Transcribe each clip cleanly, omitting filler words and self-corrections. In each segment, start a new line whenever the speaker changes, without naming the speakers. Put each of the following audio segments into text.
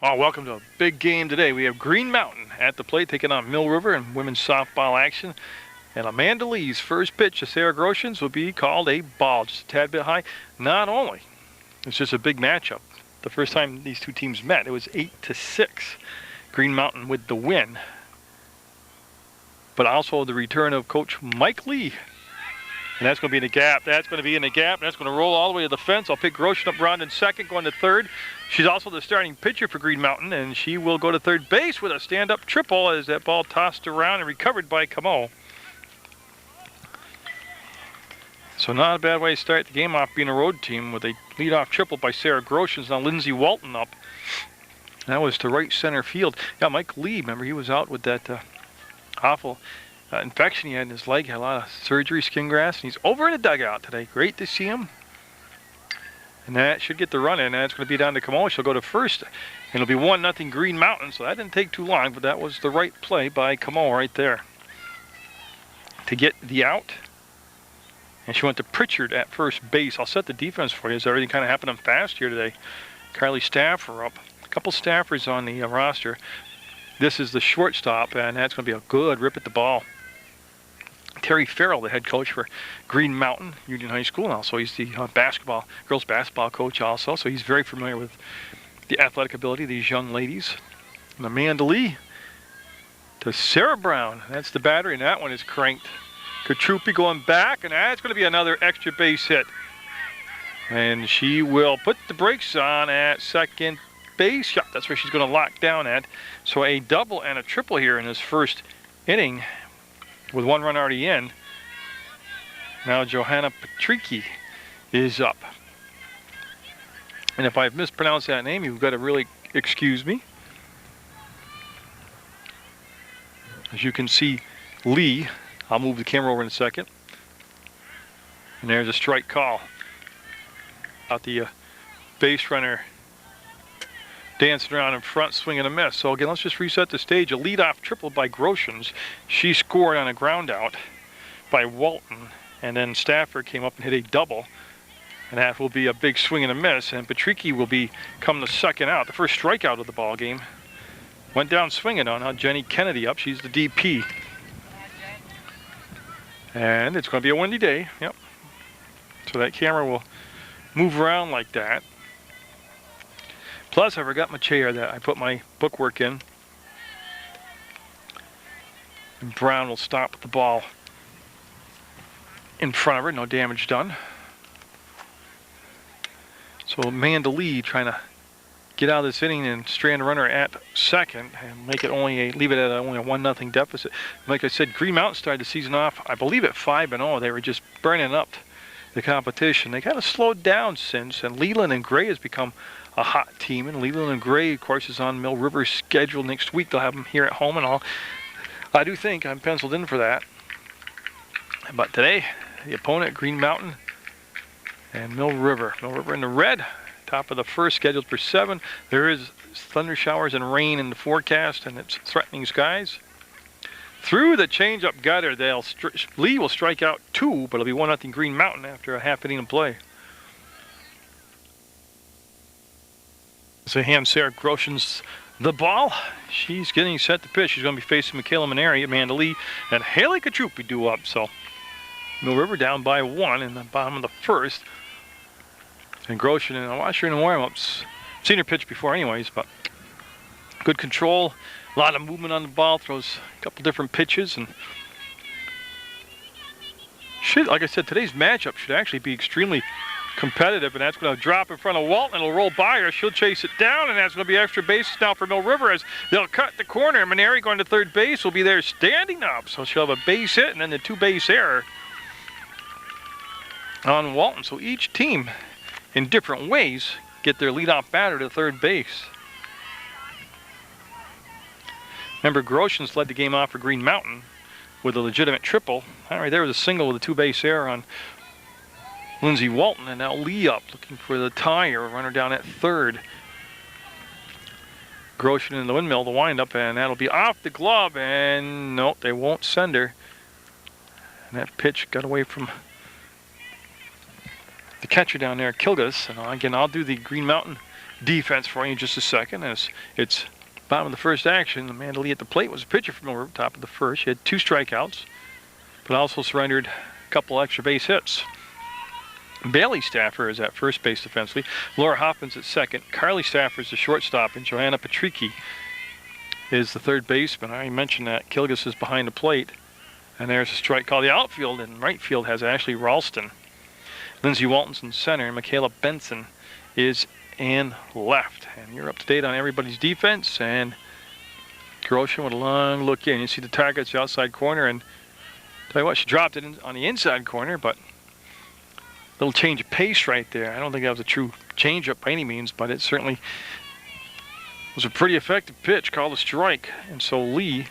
Oh, welcome to a big game today. We have Green Mountain at the plate taking on Mill River in women's softball action. And Amanda Lee's first pitch to Sarah Groshans will be called a ball, just a tad bit high. Not only, it's just a big matchup. The first time these two teams met, it was 8-6. Green Mountain with the win. But also the return of Coach Mike Lee. And that's going to be in the gap. That's going to be in the gap. That's going to roll all the way to the fence. I'll pick Groshan up around in second, going to third. She's also the starting pitcher for Green Mountain, and she will go to third base with a stand-up triple as that ball tossed around and recovered by Camo. So not a bad way to start the game off being a road team with a leadoff triple by Sarah Groshans. Now Lindsay Walton up. That was to right center field. Yeah, Mike Lee, remember, he was out with that awful infection he had in his leg. Had a lot of surgery, skin grafts, and he's over in the dugout today. Great to see him. And that should get the run in. That's going to be down to Camo. She'll go to first. And it'll be 1-0 Green Mountain. So that didn't take too long, but that was the right play by Camo right there to get the out. And she went to Pritchard at first base. I'll set the defense for you as everything kind of happening fast here today. Carly Staffer up. A couple Staffers on the roster. This is the shortstop, and that's going to be a good rip at the ball. Terry Farrell, the head coach for Green Mountain Union High School, and also he's the girls basketball coach also, so he's very familiar with the athletic ability of these young ladies. And Amanda Lee to Sarah Brown. That's the battery, and that one is cranked. Katrupi going back, and that's going to be another extra base hit. And she will put the brakes on at second base. Yeah, that's where she's going to lock down at. So a double and a triple here in this first inning, with one run already in. Now Johanna Patricky is up. And if I've mispronounced that name, you've got to really excuse me. As you can see, Lee, I'll move the camera over in a second. And there's a strike call. Out the base runner dancing around in front, swinging a miss. So again, let's just reset the stage. A leadoff triple by Groshans. She scored on a ground out by Walton, and then Stafford came up and hit a double, and that will be a big swing and a miss. And Patricky will become the second out, the first strikeout of the ball game. Went down swinging on. Now Jenny Kennedy up. She's the DP, and it's going to be a windy day. Yep. So that camera will move around like that. Plus, I forgot my chair that I put my bookwork in. And Brown will stop the ball in front of her. No damage done. So Amanda Lee trying to get out of this inning and strand a runner at second and make it leave it at only a 1-0 deficit. Like I said, Green Mountain started the season off, I believe, at 5-0. They were just burning up the competition. They kind of slowed down since, and Leland and Gray has become a hot team, and Leland and Gray, of course, is on Mill River's schedule next week. They'll have them here at home and all. I do think I'm penciled in for that. But today, the opponent, Green Mountain and Mill River. Mill River in the red, top of the first, scheduled for 7. There is thunder showers and rain in the forecast, and it's threatening skies. Through the change-up gutter, Lee will strike out 2, but it'll be 1-0 Green Mountain after a half inning of play. So hand Sarah Groshans the ball. She's getting set to pitch. She's going to be facing Michaela Maneri, Amanda Lee, and Haley Katrupi due up. So Mill River down by 1 in the bottom of the first. And Groshan, and I watched her in the warm-ups. Seen her pitch before anyways, but good control. A lot of movement on the ball. Throws a couple different pitches. And like I said, today's matchup should actually be extremely competitive, and that's going to drop in front of Walton. It'll roll by her. She'll chase it down, and that's going to be extra bases now for Mill River as they'll cut the corner. Maneri going to third base will be there standing up, so she'll have a base hit and then the 2-base error on Walton. So each team, in different ways, get their leadoff batter to third base. Remember, Groshans led the game off for Green Mountain with a legitimate triple. All right, there was a single with a 2-base error on Lindsay Walton, and now Lee up looking for the tie or runner down at third. Groshan in the windmill, the windup, and that'll be off the glove, and nope, they won't send her. And that pitch got away from the catcher down there, Kilgus. And again, I'll do the Green Mountain defense for you in just a second. As it's bottom of the first action, Amanda Lee at the plate was a pitcher from over top of the first. She had 2 strikeouts, but also surrendered a couple extra base hits. Bailey Stafford is at first base defensively. Laura Hoffman's at second. Carly Stafford is the shortstop, and Johanna Patricki is the third baseman. I already mentioned that. Kilgus is behind the plate. And there's a strike call. The outfield and right field has Ashley Ralston. Lindsay Walton's in center, and Michaela Benson is in left. And you're up to date on everybody's defense. And Grosjean with a long look in. You see the target's the outside corner, and tell you what, she dropped it on the inside corner, but a little change of pace right there. I don't think that was a true change-up by any means, but it certainly was a pretty effective pitch, called a strike. And so Lee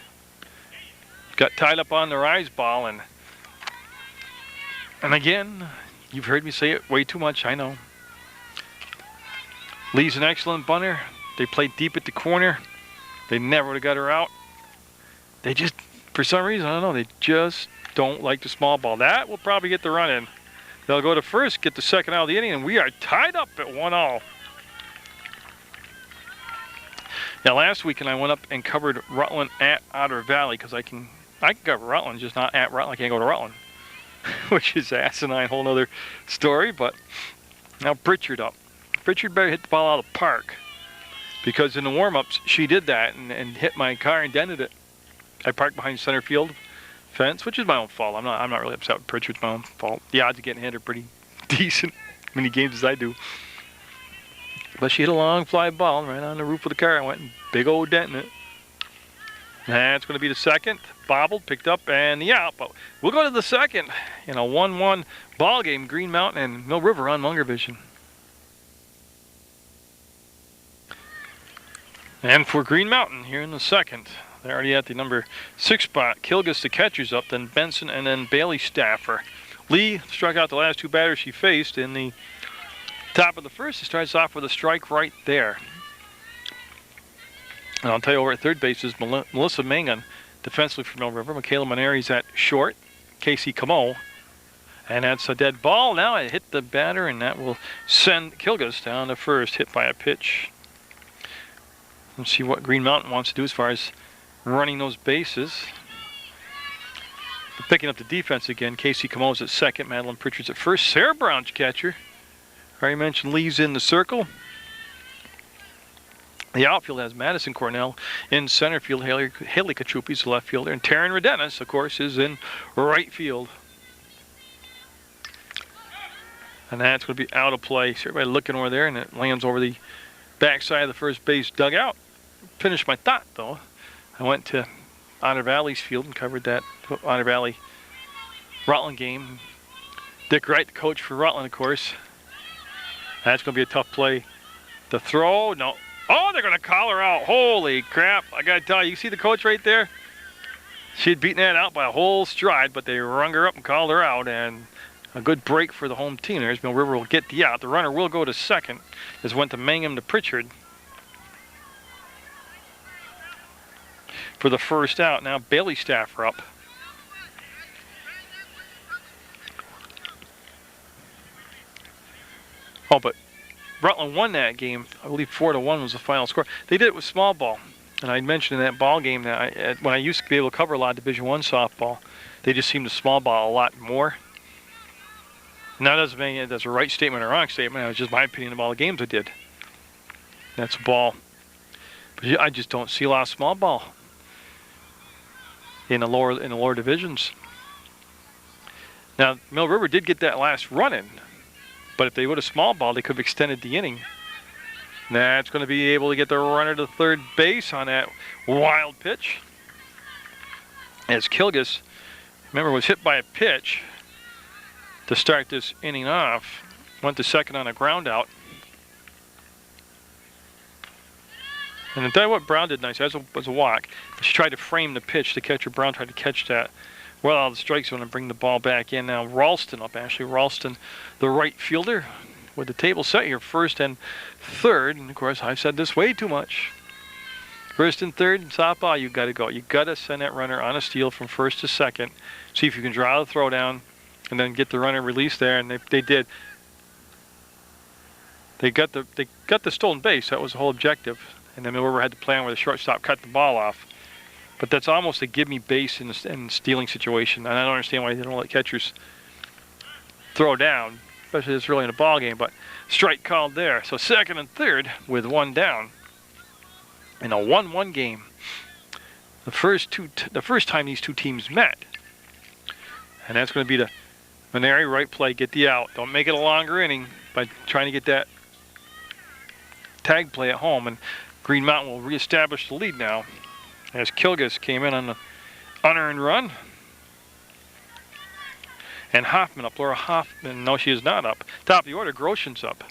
got tied up on the rise ball, and again, you've heard me say it way too much, I know. Lee's an excellent bunter. They played deep at the corner. They never would have got her out. They just, for some reason, I don't know, they just don't like the small ball. That will probably get the run in. They'll go to first, get the second out of the inning, and we are tied up at 1-all. Now, last weekend I went up and covered Rutland at Otter Valley, because I can cover Rutland, just not at Rutland. I can't go to Rutland, which is asinine, whole other story. But now Pritchard up. Pritchard better hit the ball out of the park, because in the warm-ups she did that and hit my car and dented it. I parked behind center field fence, which is my own fault. I'm not really upset with Pritchard. It's my own fault. The odds of getting hit are pretty decent, many games as I do. But she hit a long fly ball right on the roof of the car. I went and big old dent in it. That's going to be the second. Bobbled, picked up, and the out. But we'll go to the second in a 1-1 ball game. Green Mountain and Mill River on Munger Vision. And for Green Mountain here in the second, they're already at the number 6 spot. Kilgus, the catcher's up, then Benson, and then Bailey Stafford. Lee struck out the last 2 batters she faced in the top of the first. It starts off with a strike right there. And I'll tell you, over at third base is Melissa Mangan, defensively for Mill River. Michaela Maneri's at short. Casey Camo. And that's a dead ball. Now it hit the batter, and that will send Kilgus down to first, hit by a pitch. Let's see what Green Mountain wants to do as far as running those bases. But picking up the defense again, Casey Camo's at second, Madeline Pritchard's at first. Sarah Brown's catcher. I already mentioned Lee's in the circle. The outfield has Madison Cornell in center field. Haley Kachupi's the left fielder. And Taryn Redenis, of course, is in right field. And that's going to be out of play. So everybody looking over there, and it lands over the backside of the first base dugout. Finished my thought, though. I went to Otter Valley's field and covered that Otter Valley Rutland game. Dick Wright, the coach for Rutland, of course. That's going to be a tough play. The throw, no. Oh, they're going to call her out. Holy crap. I got to tell you, you see the coach right there? She'd beaten that out by a whole stride, but they rung her up and called her out, and a good break for the home team. There's Mill River will get the out. The runner will go to second. This went to Mangum to Pritchard for the first out. Now Bailey Stafford up. Oh, but Rutland won that game. I believe 4-1 was the final score. They did it with small ball. And I mentioned in that ball game that when I used to be able to cover a lot of Division I softball, they just seemed to small ball a lot more. Now, that doesn't mean that's a right statement or a wrong statement. It was just my opinion of all the games I did. That's a ball. But I just don't see a lot of small ball in the lower divisions. Now, Mill River did get that last run in, but if they would have small ball, they could have extended the inning. That's going to be able to get the runner to third base on that wild pitch. As Kilgus, remember, was hit by a pitch to start this inning off. Went to second on a ground out. And I'll tell you what, Brown did nice. That was a walk. She tried to frame the pitch. The catcher, Brown, tried to catch that. Well, out of the strike zone and bring the ball back in. Now Ralston up, Ashley Ralston, the right fielder, with the table set here, first and third. And of course, I've said this way too much. First and third in softball, you got to go. You got to send that runner on a steal from first to second. See if you can draw the throw down, and then get the runner released there. And they did. They got the stolen base. That was the whole objective. And then Mill River had the plan where the shortstop cut the ball off. But that's almost a give me base in stealing situation. And I don't understand why they don't let catchers throw down, especially this early in the ball game. But strike called there. So second and third with one down in a 1-1 game. The first time these two teams met. And that's going to be the Maneri right play, get the out. Don't make it a longer inning by trying to get that tag play at home. And Green Mountain will reestablish the lead now as Kilgus came in on the unearned run. And Hoffman up. Laura Hoffman, no, she is not up. Top of the order, Groshen's up.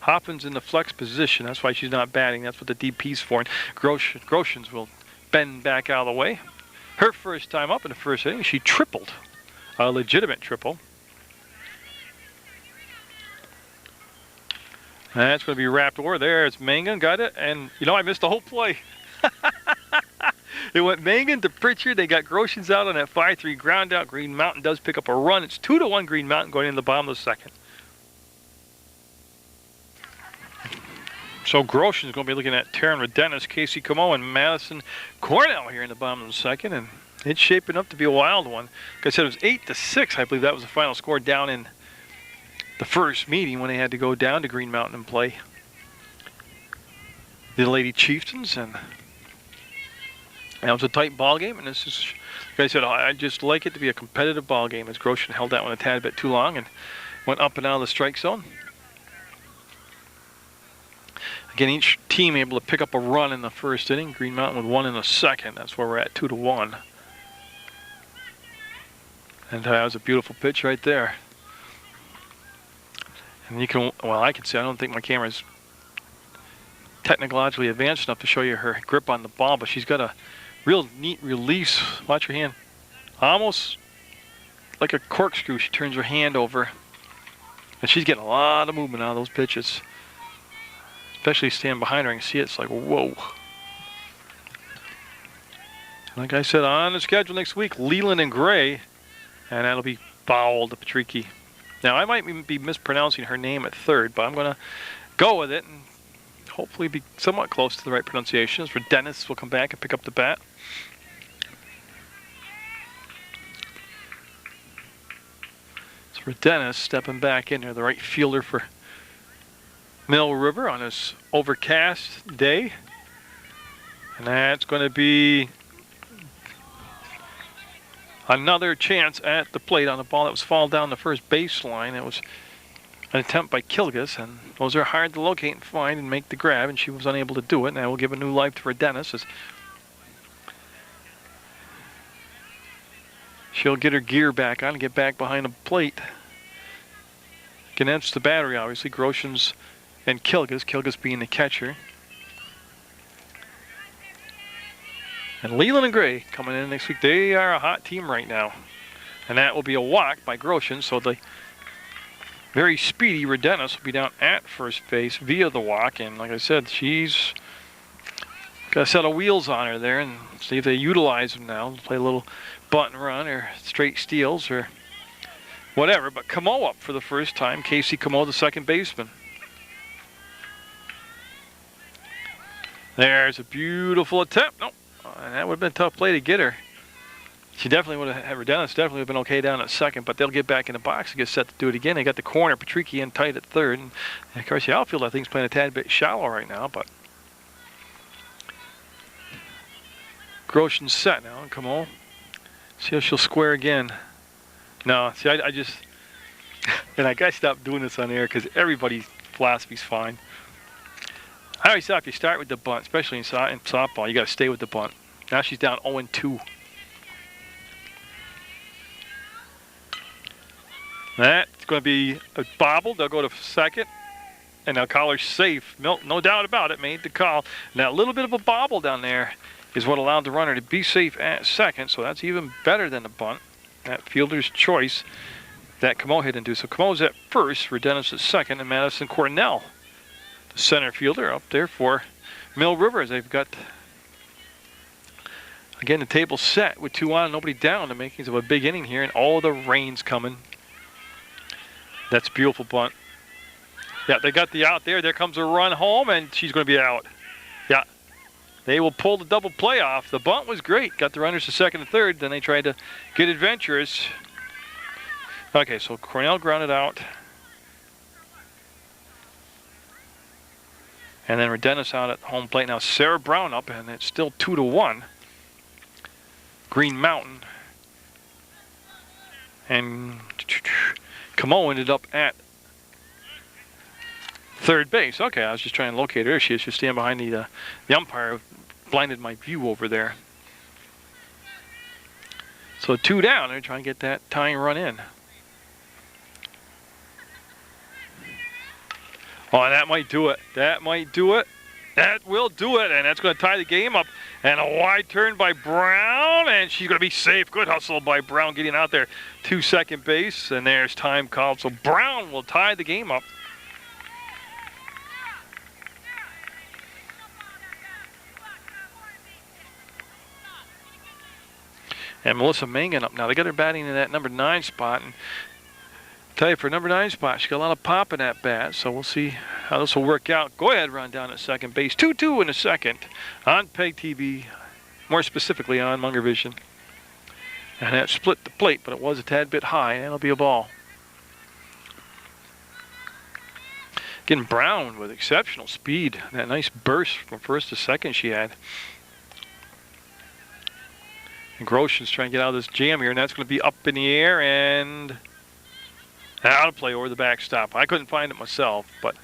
Hoffman's in the flex position. That's why she's not batting. That's what the DP's for. And Groshen's will bend back out of the way. Her first time up in the first inning, she tripled. A legitimate triple. And that's going to be wrapped over there. It's Mangan, got it. And, you know, I missed the whole play. It went Mangan to Pritchard. They got Groshen's out on that 5-3 ground out. Green Mountain does pick up a run. It's 2-1 Green Mountain going in the bottom of the second. So Groshen's going to be looking at Taryn Rodenis, Casey Como, and Madison Cornell here in the bottom of the second. And it's shaping up to be a wild one. Like I said, it was 8-6. I believe that was the final score down in the first meeting when they had to go down to Green Mountain and play the Lady Chieftains. And that was a tight ball game. And this is, like I said, I just like it to be a competitive ball game, as Groshen held that one a tad bit too long and went up and out of the strike zone. Again, each team able to pick up a run in the first inning. Green Mountain with one in the second. That's where we're at, 2-1. And that was a beautiful pitch right there. And you can, well, I can see, I don't think my camera's technologically advanced enough to show you her grip on the ball, but she's got a real neat release. Watch her hand. Almost like a corkscrew, she turns her hand over. And she's getting a lot of movement out of those pitches. Especially stand behind her and see it, it's like, whoa. Like I said, on the schedule next week, Leland and Gray, and that'll be fouled to Patricky. Now, I might even be mispronouncing her name at third, but I'm going to go with it and hopefully be somewhat close to the right pronunciation. As for Dennis, will come back and pick up the bat. So for Dennis, stepping back in there, the right fielder for Mill River on this overcast day. And that's going to be another chance at the plate on a ball that was fouled down the first baseline. It was an attempt by Kilgus, and those are hard to locate and find and make the grab, and she was unable to do it. And that will give a new life to her Dennis, as she'll get her gear back on and get back behind the plate. Against the battery, obviously, Groshen's and Kilgus being the catcher. And Leland and Gray coming in next week. They are a hot team right now. And that will be a walk by Groshen. So the very speedy Rodenis will be down at first base via the walk. And like I said, she's got a set of wheels on her there. And see if they utilize them now. Play a little bunt and run or straight steals or whatever. But Camo up for the first time. Casey Camo, the second baseman. There's a beautiful attempt. Nope. And that would have been a tough play to get her. She definitely would have, Dennis definitely would have been okay down at second, but they'll get back in the box and get set to do it again. They got the corner, Patricky in tight at third. And of course, the outfield, I think, is playing a tad bit shallow right now, but Groshen's set now. Come on. See if she'll square again. No, see, I just, and I got to stop doing this on air because everybody's philosophy's fine. I always thought if you start with the bunt, especially in softball, you got to stay with the bunt. Now she's down 0-2. That's going to be a bobble. They'll go to second, and they'll call her safe. No doubt about it, made the call. Now, a little bit of a bobble down there is what allowed the runner to be safe at second, so that's even better than the bunt. That fielder's choice that Camo hit into. So Camo's at first for Dennis at second, and Madison Cornell, the center fielder, up there for Mill River. They've got, again, the table set with 2 on, nobody down. The makings of a big inning here, and all the rain's coming. That's a beautiful bunt. Yeah, they got the out there. There comes a run home, and she's going to be out. Yeah. They will pull the double play off. The bunt was great. Got the runners to second and third. Then they tried to get adventurous. Okay, so Cornell grounded out. And then Redennis out at home plate. Now Sarah Brown up, and it's still 2-1. Green Mountain. And Camo ended up at third base. Okay, I was just trying to locate her. She is just standing behind the umpire. Blinded my view over there. So 2 down. They're trying to get that tying run in. Oh, and that might do it. That might do it. That will do it. And that's going to tie the game up. And a wide turn by Brown. And she's going to be safe. Good hustle by Brown getting out there to second base. And there's time called. So Brown will tie the game up. And Melissa Mangan up now. They got her batting in that number 9 spot. And tell you, for number 9 spot, she got a lot of pop in that bat. So we'll see how this will work out. Go ahead, run down at second base. 2-2 in the second on PEGTV, more specifically on Munger Vision. And that split the plate, but it was a tad bit high, and it'll be a ball. Again, Brown with exceptional speed. That nice burst from first to second she had. And Grosjean's trying to get out of this jam here, and that's going to be up in the air and out of play over the backstop. I couldn't find it myself, but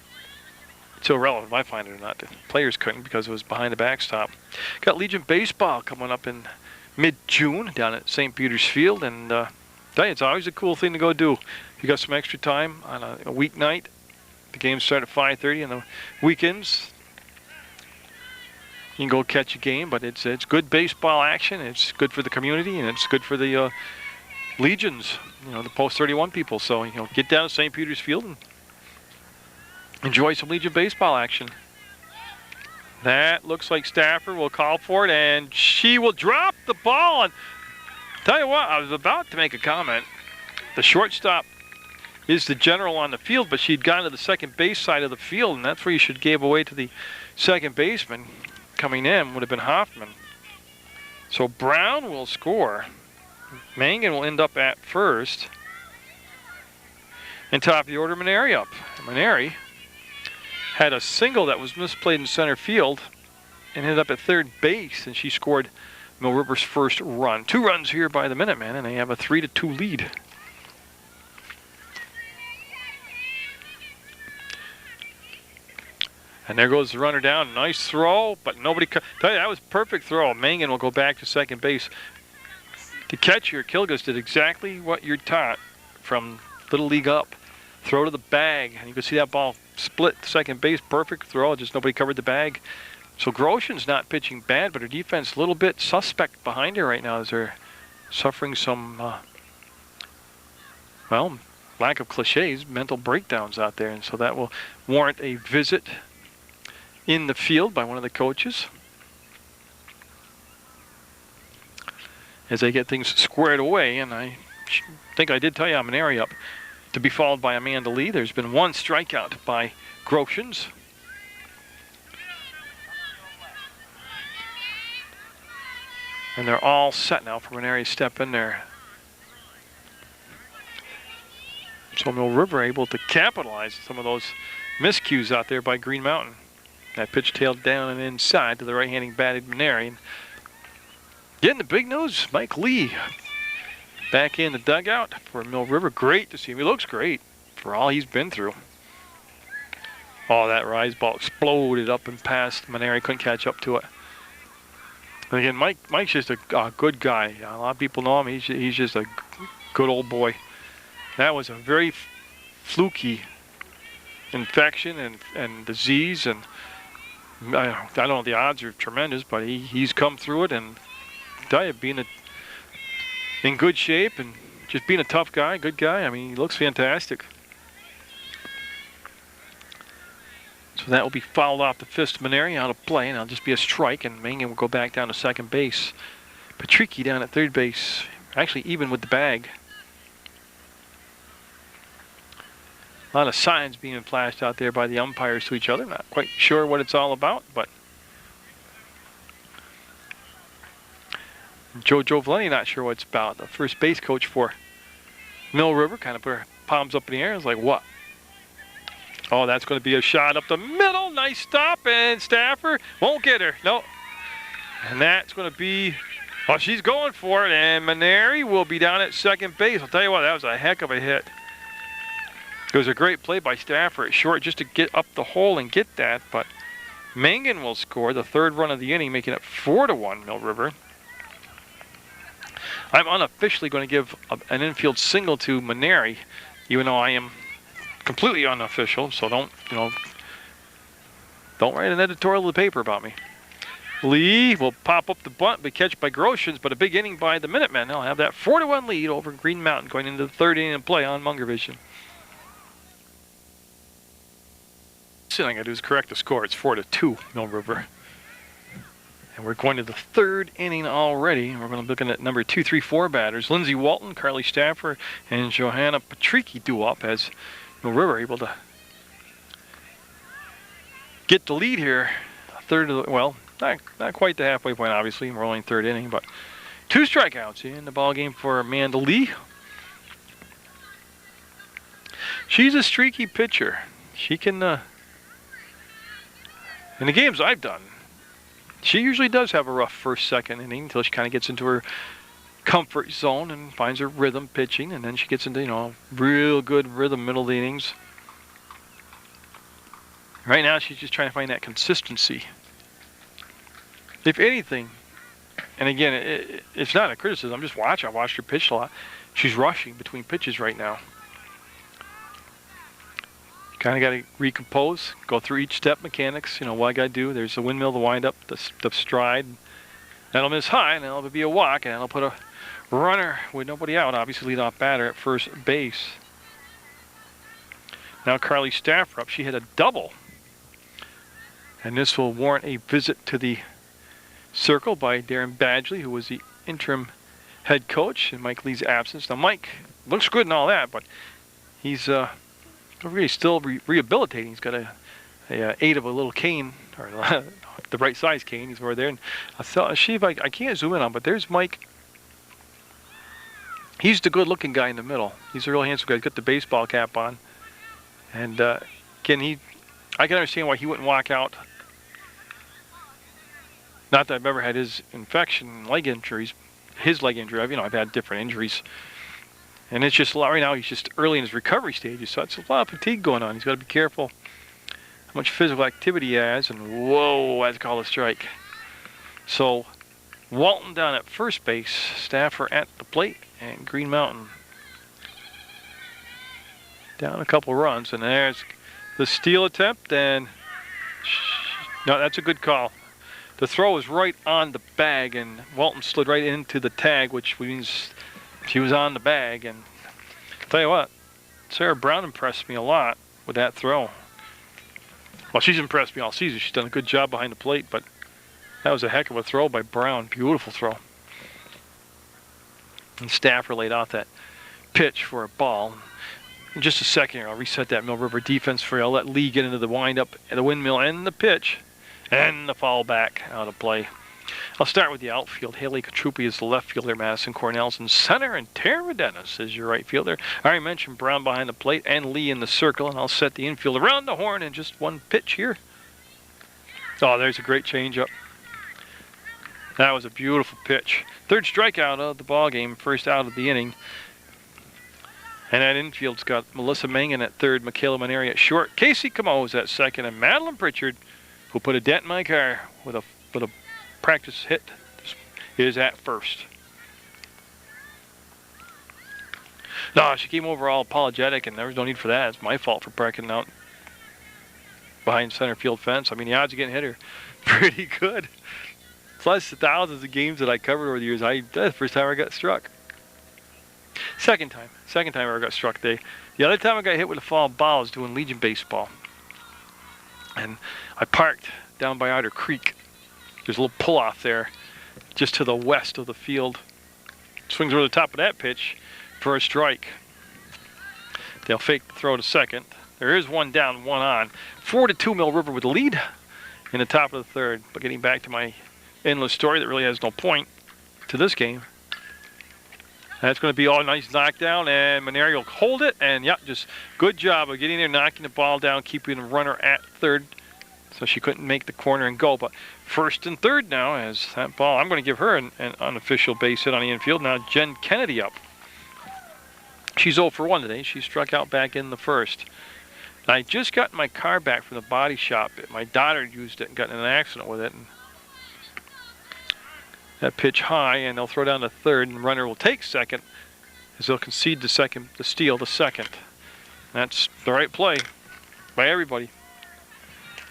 it's irrelevant if I find it or not. The players couldn't because it was behind the backstop. Got Legion Baseball coming up in mid-June down at St. Peter's Field, and tell you, it's always a cool thing to go do. If you got some extra time on a weeknight, the games start at 5:30 on the weekends. You can go catch a game, but it's good baseball action. It's good for the community, and it's good for the Legions, the post-31 people. So, get down to St. Peter's Field and enjoy some Legion baseball action. That looks like Stafford will call for it, and she will drop the ball. And tell you what, I was about to make a comment. The shortstop is the general on the field, but she'd gone to the second base side of the field, and that's where you should give away to the second baseman. Coming in would have been Hoffman. So Brown will score. Mangan will end up at first. And top of the order, Maneri up. Maneri had a single that was misplayed in center field and ended up at third base, and she scored Mill River's first run. 2 runs here by the Minutemen, and they have a 3-2 lead. And there goes the runner down. Nice throw, but nobody. Tell you, that was perfect throw. Mangan will go back to second base. The catcher, Kilgus, did exactly what you're taught from Little League up. Throw to the bag, and you can see that ball split to second base. Perfect throw, just nobody covered the bag. So Grosjean's not pitching bad, but her defense a little bit suspect behind her right now as they're suffering some, lack of cliches, mental breakdowns out there. And so that will warrant a visit in the field by one of the coaches as they get things squared away. And I think I did tell you I'm an area up, to be followed by Amanda Lee. There's been 1 strikeout by Grosjean's. And they're all set now for an area step in there. So Mill River able to capitalize some of those miscues out there by Green Mountain. That pitch tailed down and inside to the right-handing batted Maneri. Getting the big news, Mike Lee back in the dugout for Mill River. Great to see him. He looks great for all he's been through. Oh, that rise ball exploded up and past Maneri. Couldn't catch up to it. And again, Mike's just a good guy. A lot of people know him. He's just a good old boy. That was a very fluky infection and disease, and I don't know, the odds are tremendous, but he's come through it, and I tell you, being in good shape and just being a tough guy, good guy. I mean, he looks fantastic. So that will be fouled off the fist. Maneri out of play, and it'll just be a strike, and Mangan will go back down to second base. Patricky down at third base, actually even with the bag. A lot of signs being flashed out there by the umpires to each other. Not quite sure what it's all about, but Joe Valenti not sure what it's about. The first base coach for Mill River kind of put her palms up in the air. It's like, what? Oh, that's going to be a shot up the middle. Nice stop, and Stafford won't get her. No. And that's going to be, oh, she's going for it, and Maneri will be down at second base. I'll tell you what, that was a heck of a hit. It was a great play by Stafford at short just to get up the hole and get that, but Mangan will score the third run of the inning, making it 4-1 Mill River. I'm unofficially going to give an infield single to Maneri, even though I am completely unofficial, so don't write an editorial in the paper about me. Lee will pop up the bunt, be catched by Groshans, but a big inning by the Minutemen. They'll have that 4-1 lead over Green Mountain going into the third inning of play on Munger Vision. The thing I gotta do is correct the score. It's 4-2 Mill River. And we're going to the third inning already. We're going to be looking at number 2, 3, 4 batters. Lindsay Walton, Carly Stafford, and Johanna Patricki do up as Mill River able to get the lead here. A third of the, well, not quite the halfway point, obviously. We're only in third inning, but 2 strikeouts in the ball game for Amanda Lee. She's a streaky pitcher. She can, in the games I've done, she usually does have a rough first, second inning until she kind of gets into her comfort zone and finds her rhythm pitching, and then she gets into, real good rhythm middle of the innings. Right now, she's just trying to find that consistency. If anything, and again, it's not a criticism, I'm just watching. I watched her pitch a lot. She's rushing between pitches right now. Kind of got to recompose, go through each step mechanics. What I got to do. There's the windmill, the windup, the stride. That'll miss high, and that'll be a walk, and that'll put a runner with nobody out. Obviously, lead off batter at first base. Now Carly Stafford up. She hit a double, and this will warrant a visit to the circle by Darren Badgley, who was the interim head coach in Mike Lee's absence. Now Mike looks good and all that, but he's really still rehabilitating. He's got a eight of a little cane, or the right size cane. He's over there, and I can't zoom in on, but there's Mike. He's the good-looking guy in the middle. He's a real handsome guy. He's got the baseball cap on, and again, I can understand why he wouldn't walk out. Not that I've ever had his infection, leg injuries, his leg injury. I've had different injuries. And it's just a lot right now. He's just early in his recovery stages, so it's a lot of fatigue going on. He's got to be careful how much physical activity he has. And whoa, that's called a strike. So Walton down at first base, Stafford at the plate, and Green Mountain down a couple runs. And there's the steal attempt, and no, that's a good call. The throw was right on the bag, and Walton slid right into the tag, which means she was on the bag. And I'll tell you what, Sarah Brown impressed me a lot with that throw. Well, she's impressed me all season. She's done a good job behind the plate, but that was a heck of a throw by Brown. Beautiful throw. And Stafford laid off that pitch for a ball. In just a second here, I'll reset that Mill River defense for you. I'll let Lee get into the windup and the windmill and the pitch and the foul back out of play. I'll start with the outfield. Haley Katrupi is the left fielder. Madison Cornell's in center, and Tara Dennis is your right fielder. I already mentioned Brown behind the plate and Lee in the circle, and I'll set the infield around the horn in just one pitch here. Oh, there's a great changeup. That was a beautiful pitch. Third strikeout of the ball game, first out of the inning. And that infield's got Melissa Mangan at third, Michaela Maneri at short, Casey Camo is at second, and Madeline Pritchard, who put a dent in my car with a practice hit, is at first. No, she came over all apologetic, and there was no need for that. It's my fault for parking out behind center field fence. I mean, the odds of getting hit are pretty good. Plus the thousands of games that I covered over the years, that's the first time I got struck. Second time I ever got struck. The other time I got hit with a foul ball, I was doing Legion baseball. And I parked down by Otter Creek. There's a little pull-off there, just to the west of the field. Swings over the top of that pitch for a strike. They'll fake the throw to second. There is one down, one on. 4-2 Mill River with the lead in the top of the third. But getting back to my endless story that really has no point to this game. That's going to be all nice knockdown, and Maneri will hold it, and yeah, just good job of getting there, knocking the ball down, keeping the runner at third, so she couldn't make the corner and go. But first and third now, as that ball, I'm going to give her an unofficial base hit on the infield. Now Jen Kennedy up. She's 0 for 1 today. She struck out back in the first. I just got my car back from the body shop. My daughter used it and got in an accident with it. And that pitch high, and they'll throw down to third, and the runner will take second as they'll concede the second, to steal the second. That's the right play by everybody.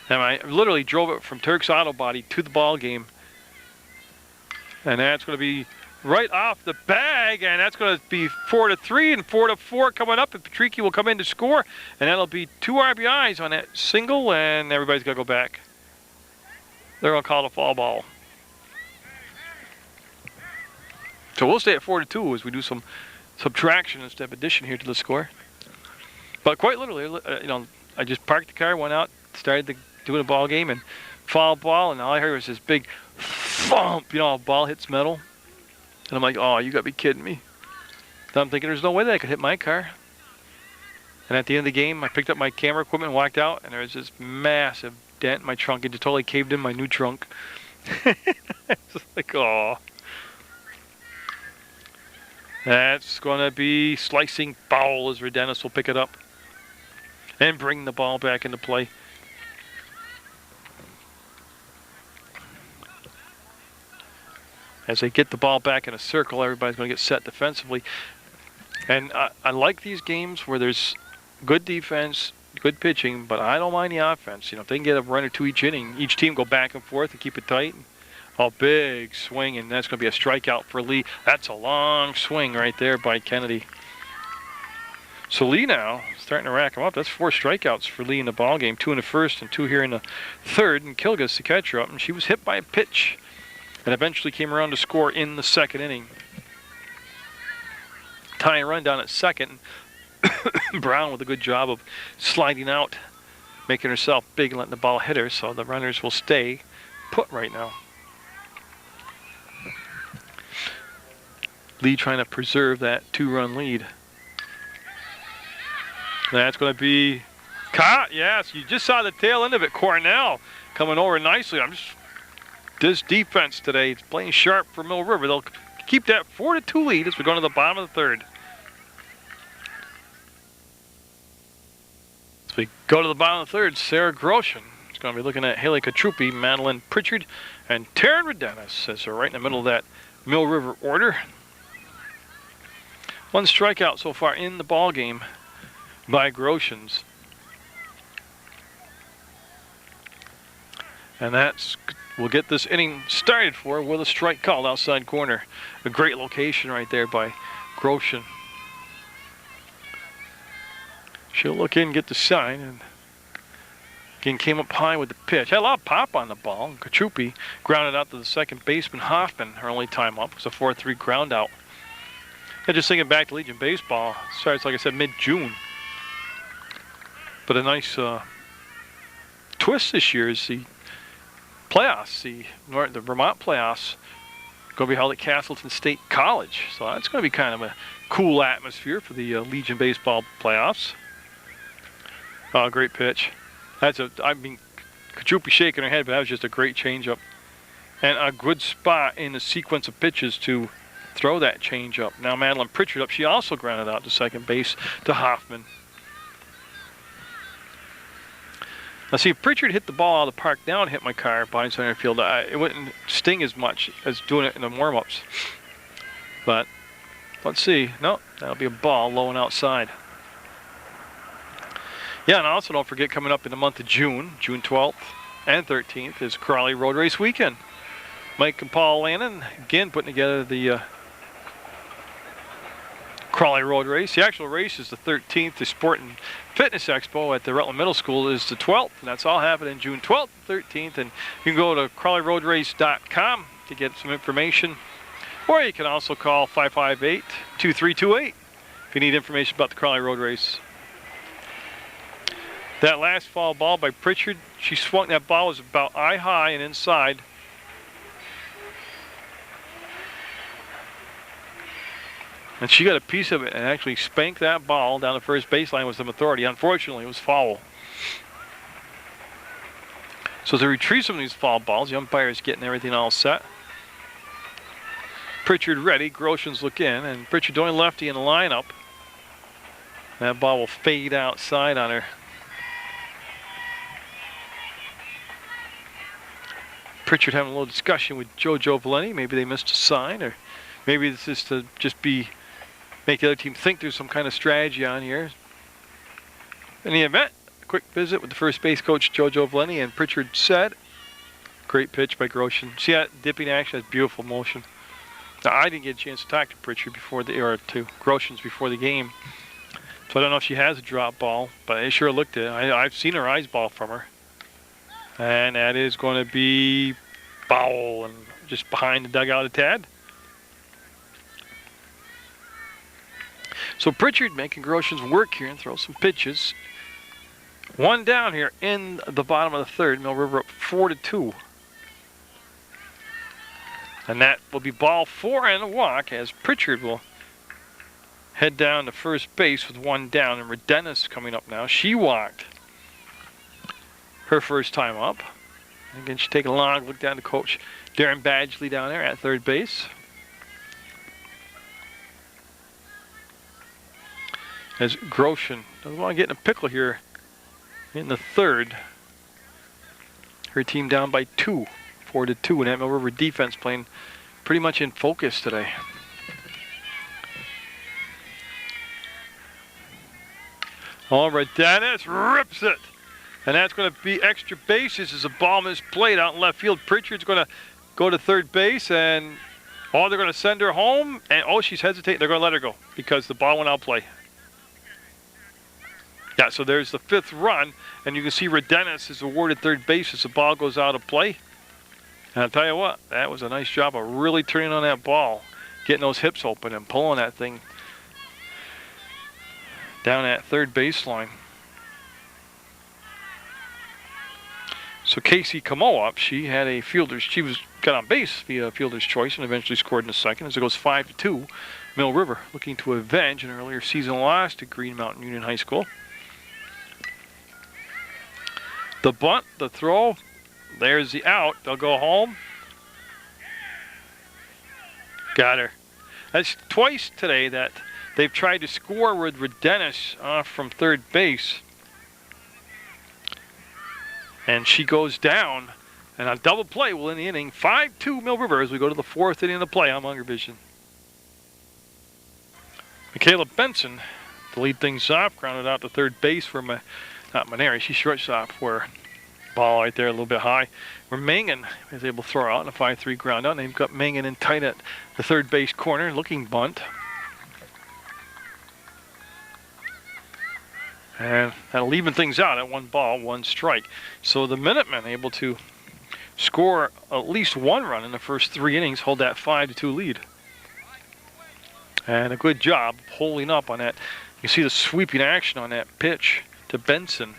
And I literally drove it from Turk's Auto Body to the ball game, and that's going to be right off the bag, and that's going to be 4-3 and 4-4 coming up, and Patricky will come in to score, and that'll be 2 RBIs on that single, and everybody's got to go back. They're going to call it a foul ball. So we'll stay at 4-2 as we do some subtraction instead of addition here to the score. But quite literally, you know, I just parked the car, went out, started doing a ball game, and foul ball, and all I heard was this big thump. You know, a ball hits metal, and I'm like, oh, you got to be kidding me. Then I'm thinking, there's no way that I could hit my car. And at the end of the game, I picked up my camera equipment and walked out, and there was this massive dent in my trunk. It just totally caved in my new trunk. It's just like, oh. That's going to be slicing foul as Redenis will pick it up and bring the ball back into play. As they get the ball back in a circle, everybody's going to get set defensively. And I like these games where there's good defense, good pitching, but I don't mind the offense. You know, if they can get a run or two each inning, each team go back and forth and keep it tight. A big swing, and that's going to be a strikeout for Lee. That's a long swing right there by Kennedy. So Lee now starting to rack him up. That's 4 strikeouts for Lee in the ball game. 2 in the first and 2 here in the third. And Kilgus, the catcher, up, and she was hit by a pitch and eventually came around to score in the second inning. Tying run down at second. Brown with a good job of sliding out, making herself big and letting the ball hit her. So the runners will stay put right now. Lee trying to preserve that 2-run lead. That's going to be caught. Yes, you just saw the tail end of it. Cornell coming over nicely. This defense today is playing sharp for Mill River. They'll keep that 4-2 lead as we go to the bottom of the third. As we go to the bottom of the third, Sarah Groshin is going to be looking at Haley Katrupi, Madeline Pritchard, and Taryn Redenis as they're right in the middle of that Mill River order. 1 strikeout so far in the ball game by Groshans. And we'll get this inning started for with a strike called outside corner. A great location right there by Groshin. She'll look in and get the sign, and again came up high with the pitch. Had a lot of pop on the ball. Katrupi grounded out to the second baseman Hoffman, her only time up. It was a 4-3 ground out. And just thinking back to Legion baseball, starts, like I said, mid-June. But a nice twist this year is the playoffs, the Vermont playoffs, going to be held at Castleton State College. So that's going to be kind of a cool atmosphere for the Legion baseball playoffs. Oh, great pitch. I mean, Katrupi shaking her head, but that was just a great changeup. And a good spot in the sequence of pitches to throw that change up. Now Madeline Pritchard up. She also grounded out to second base to Hoffman. Now see, if Pritchard hit the ball out of the park now and hit my car behind center field, it wouldn't sting as much as doing it in the warm-ups. But let's see. No, that'll be a ball low and outside. Yeah, and also don't forget, coming up in the month of June 12th and 13th is Crawley Road Race Weekend. Mike and Paul Lannon again putting together the Crawley Road Race. The actual race is the 13th. The Sport and Fitness Expo at the Rutland Middle School is the 12th. And that's all happening June 12th and 13th. And you can go to crawleyroadrace.com to get some information. Or you can also call 558-2328 if you need information about the Crawley Road Race. That last foul ball by Pritchard, she swung, that ball was about eye high and inside. And she got a piece of it and actually spanked that ball down the first baseline with some authority. Unfortunately, it was foul. So to retrieve some of these foul balls, the umpire is getting everything all set. Pritchard ready, Groshans look in, and Pritchard, the only lefty in the lineup. That ball will fade outside on her. Pritchard having a little discussion with Jojo Valenti. Maybe they missed a sign, or maybe this is to just make the other team think there's some kind of strategy on here. In the event, a quick visit with the first base coach Jojo Valenti, and Pritchard said, great pitch by Grosjean. See that dipping action, that's beautiful motion. Now, I didn't get a chance to talk to Pritchard to Grosjean's before the game. So I don't know if she has a drop ball, but I sure looked at it. I've seen her eyes ball from her. And that is going to be foul and just behind the dugout of Tad. So Pritchard making Grosjean's work here and throw some pitches. One down here in the bottom of the third. Mill River up 4-2. And that will be ball 4 and a walk as Pritchard will head down to first base with one down. And Redenis coming up now. She walked her first time up. Again, she's taking a long look down to coach Darren Badgley down there at third base. As Grosjean doesn't want to get in a pickle here in the third. Her team down by 2, 4-2, and that Mill River defense playing pretty much in focus today. All right, Dennis rips it. And that's going to be extra bases as the ball misplayed out in left field. Pritchard's going to go to third base, and they're going to send her home. And she's hesitating. They're going to let her go because the ball went out play. Yeah, so there's the 5th run, and you can see Redenis is awarded third base as the ball goes out of play. And I'll tell you what, that was a nice job of really turning on that ball, getting those hips open and pulling that thing down that third baseline. So Casey Kamoa, she had a got on base via fielder's choice and eventually scored in the second as it goes 5-2. Mill River looking to avenge an earlier season loss to Green Mountain Union High School. The bunt, the throw, there's the out. They'll go home. Got her. That's twice today that they've tried to score with Redenis off from third base. And she goes down. And a double play will end the inning. 5-2 Mill River as we go to the 4th inning of the play on Munger Vision. Michaela Benson to lead things off. Grounded out to third base for not Maneri. She's shortstop for ball right there a little bit high. Where Mangan is able to throw out in a 5-3 ground out. And they've got Mangan in tight at the third base corner. Looking bunt. And that'll even things out at 1 ball, 1 strike. So the Minutemen able to score at least 1 run in the first 3 innings, hold that 5-2 lead. And a good job holding up on that. You see the sweeping action on that pitch to Benson.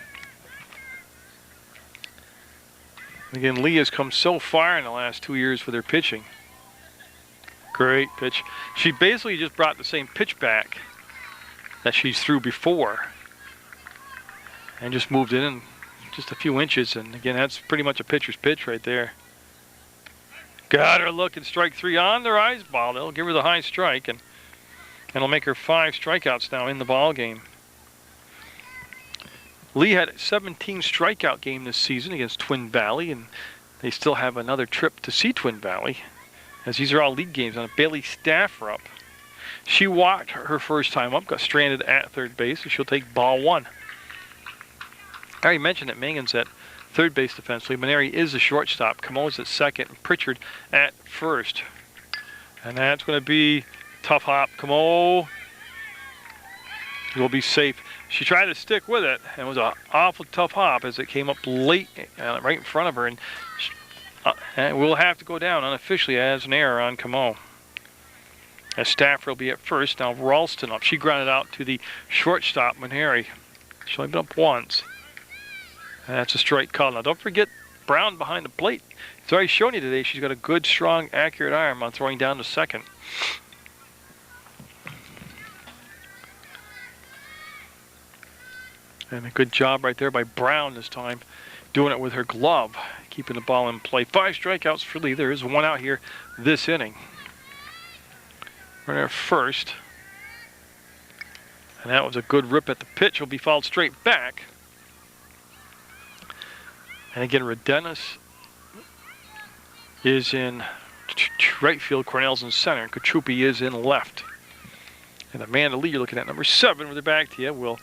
Again, Lee has come so far in the last 2 years with her pitching. Great pitch. She basically just brought the same pitch back that she's threw before. And just moved it in just a few inches. And again, that's pretty much a pitcher's pitch right there. Got her looking, strike 3 on their eyes ball. They'll give her the high strike, and it'll make her 5 strikeouts now in the ball game. Lee had a 17 strikeout game this season against Twin Valley, and they still have another trip to see Twin Valley, as these are all league games on a Bailey Staffer up. She walked her first time up, got stranded at third base, and she'll take ball 1. I already mentioned that Mangan's at third base defensively. Maneri is the shortstop. Camo's at second, and Pritchard at first. And that's going to be tough hop. Camo will be safe. She tried to stick with it, and it was an awful tough hop as it came up late, right in front of her. And we'll have to go down unofficially as an error on Camo. As Staffer will be at first. Now Ralston up. She grounded out to the shortstop, Maneri. She's only been up once. And that's a strike call. Now don't forget Brown behind the plate. It's already shown you today she's got a good, strong, accurate arm on throwing down to second. And a good job right there by Brown this time, doing it with her glove, keeping the ball in play. 5 strikeouts for Lee. There is 1 out here this inning. Runner first. And that was a good rip at the pitch. Will be fouled straight back. And again, Redenis is in right field. Cornell's in center. And Kachupi is in left. And Amanda Lee, you're looking at number 7 with her back to you. Will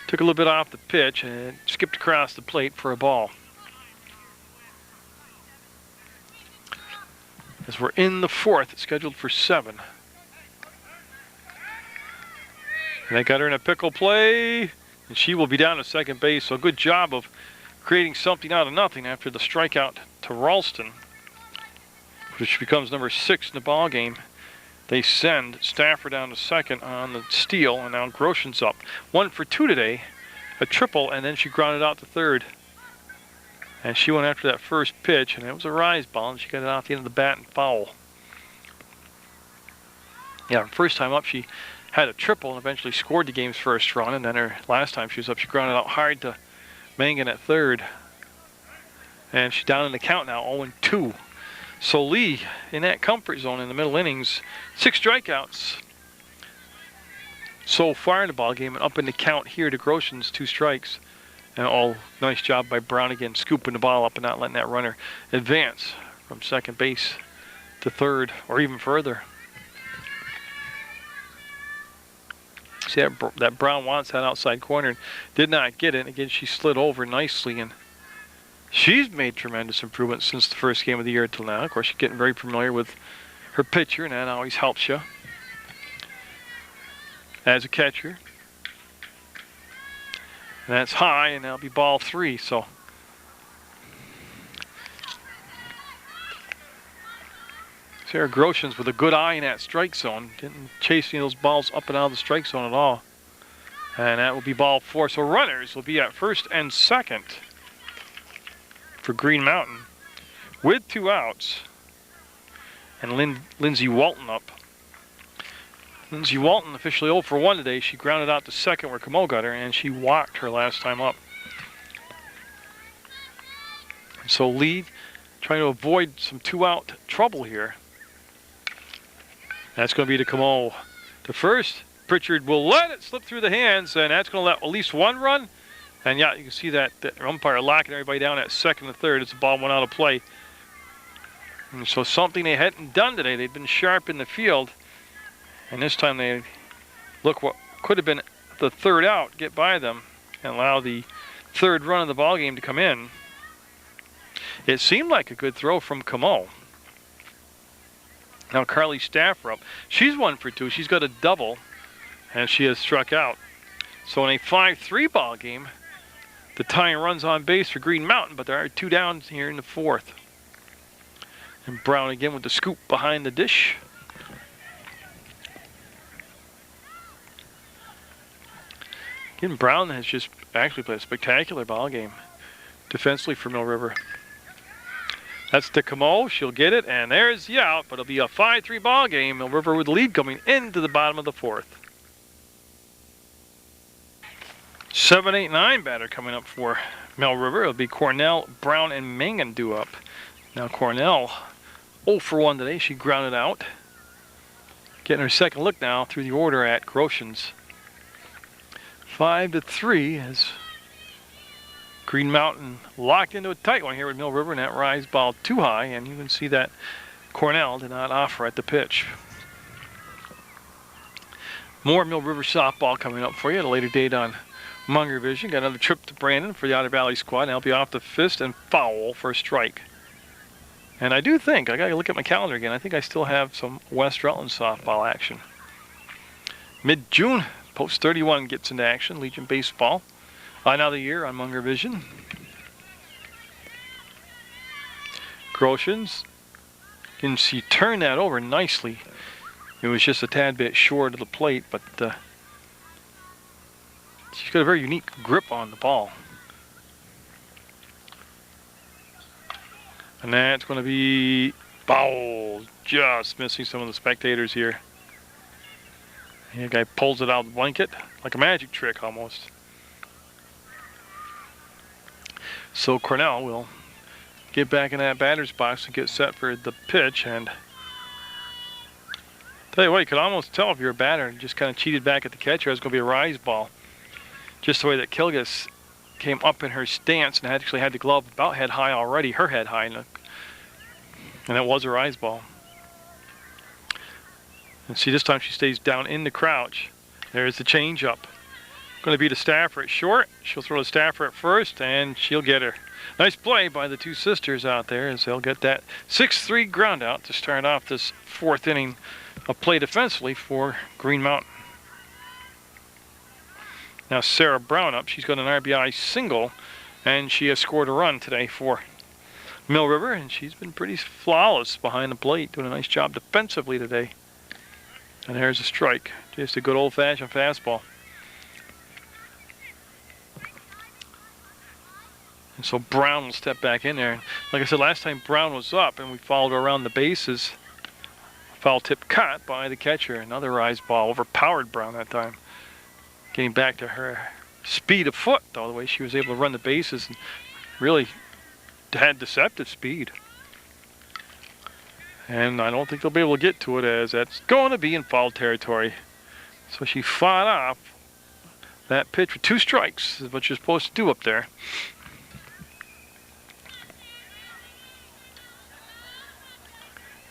took a little bit off the pitch and skipped across the plate for a ball. As we're in the 4th, it's scheduled for 7. And they got her in a pickle play, and she will be down to second base. So good job of creating something out of nothing after the strikeout to Ralston, which becomes number 6 in the ball game. They send Stafford down to second on the steal, and now Groshen's up. 1 for 2 today, a triple, and then she grounded out to third. And she went after that first pitch, and it was a rise ball, and she got it off the end of the bat and foul. Yeah, first time up she had a triple and eventually scored the game's first run, and then her last time she was up, she grounded out hard to Mangan at third. And she's down in the count now, 0-2. So Lee in that comfort zone in the middle innings, 6 strikeouts so far in the ball game, and up in the count here to Groshen's 2 strikes. And all nice job by Brown again, scooping the ball up and not letting that runner advance from second base to third or even further. See that Brown wants that outside corner and did not get it. And again, she slid over nicely, and she's made tremendous improvements since the first game of the year till now. Of course, she's getting very familiar with her pitcher, and that always helps you as a catcher. And that's high, and that'll be ball 3. So Sarah Groshen's with a good eye in that strike zone. Didn't chase any of those balls up and out of the strike zone at all. And that will be ball 4. So runners will be at first and second for Green Mountain with 2 outs. And Lindsay Walton up. Lindsay Walton officially 0 for 1 today. She grounded out to second where Camo got her, and she walked her last time up. And so Lee trying to avoid some 2-out trouble here. That's going to be to Camo to first. Pritchard will let it slip through the hands, and that's going to let at least 1 run. And yeah, you can see that the umpire locking everybody down at second and third. It's a ball went out of play. And so something they hadn't done today. They'd been sharp in the field. And this time they look what could have been the 3rd out, get by them, and allow the 3rd run of the ball game to come in. It seemed like a good throw from Camo. Now Carly Stafford up. She's 1 for 2. She's got a double, and she has struck out. So in a 5-3 ball game, the tying runs on base for Green Mountain, but there are 2 downs here in the 4th. And Brown again with the scoop behind the dish. Again, Brown has just actually played a spectacular ball game defensively for Mill River. That's to Camo. She'll get it, and there's the out, but it'll be a 5-3 ball game. Mill River with the lead coming into the bottom of the 4th. 7, 8, 9 batter coming up for Mill River. It'll be Cornell, Brown, and Mangan due up. Now Cornell 0 for 1 today. She grounded out. Getting her second look now through the order at Groshen's. 5-3 as Green Mountain locked into a tight one here with Mill River, and that rise ball too high, and you can see that Cornell did not offer at the pitch. More Mill River softball coming up for you at a later date on Munger Vision. Got another trip to Brandon for the Otter Valley squad, and he'll be off the fist and foul for a strike. And I do think, I got to look at my calendar again, I think I still have some West Rutland softball action. Mid-June, Post 31 gets into action, Legion Baseball. Another year on Munger Vision. Groshen's, you can see turn that over nicely. It was just a tad bit short of the plate, but she's got a very unique grip on the ball. And that's going to be foul. Just missing some of the spectators here. And the guy pulls it out of the blanket like a magic trick almost. So Cornell will get back in that batter's box and get set for the pitch. And tell you what, you could almost tell if you're a batter and just kind of cheated back at the catcher. It was going to be a rise ball. Just the way that Kilgus came up in her stance and actually had the glove about head high already, her head high, and that was a rise ball. And see, this time she stays down in the crouch. There's the change up. Going to be to Stafford at short. She'll throw to Stafford at first, and she'll get her. Nice play by the two sisters out there as they'll get that 6-3 ground out to start off this fourth inning of play defensively for Green Mountain. Now Sarah Brown up. She's got an RBI single, and she has scored a run today for Mill River, and she's been pretty flawless behind the plate, doing a nice job defensively today. And there's a strike. Just a good old-fashioned fastball. And so Brown will step back in there. Like I said, last time Brown was up and we followed her around the bases. Foul tip caught by the catcher. Another rise ball. Overpowered Brown that time. Getting back to her speed of foot, though, the way she was able to run the bases and really had deceptive speed. And I don't think they'll be able to get to it as that's going to be in foul territory. So she fought off that pitch with 2 strikes, is what you're supposed to do up there.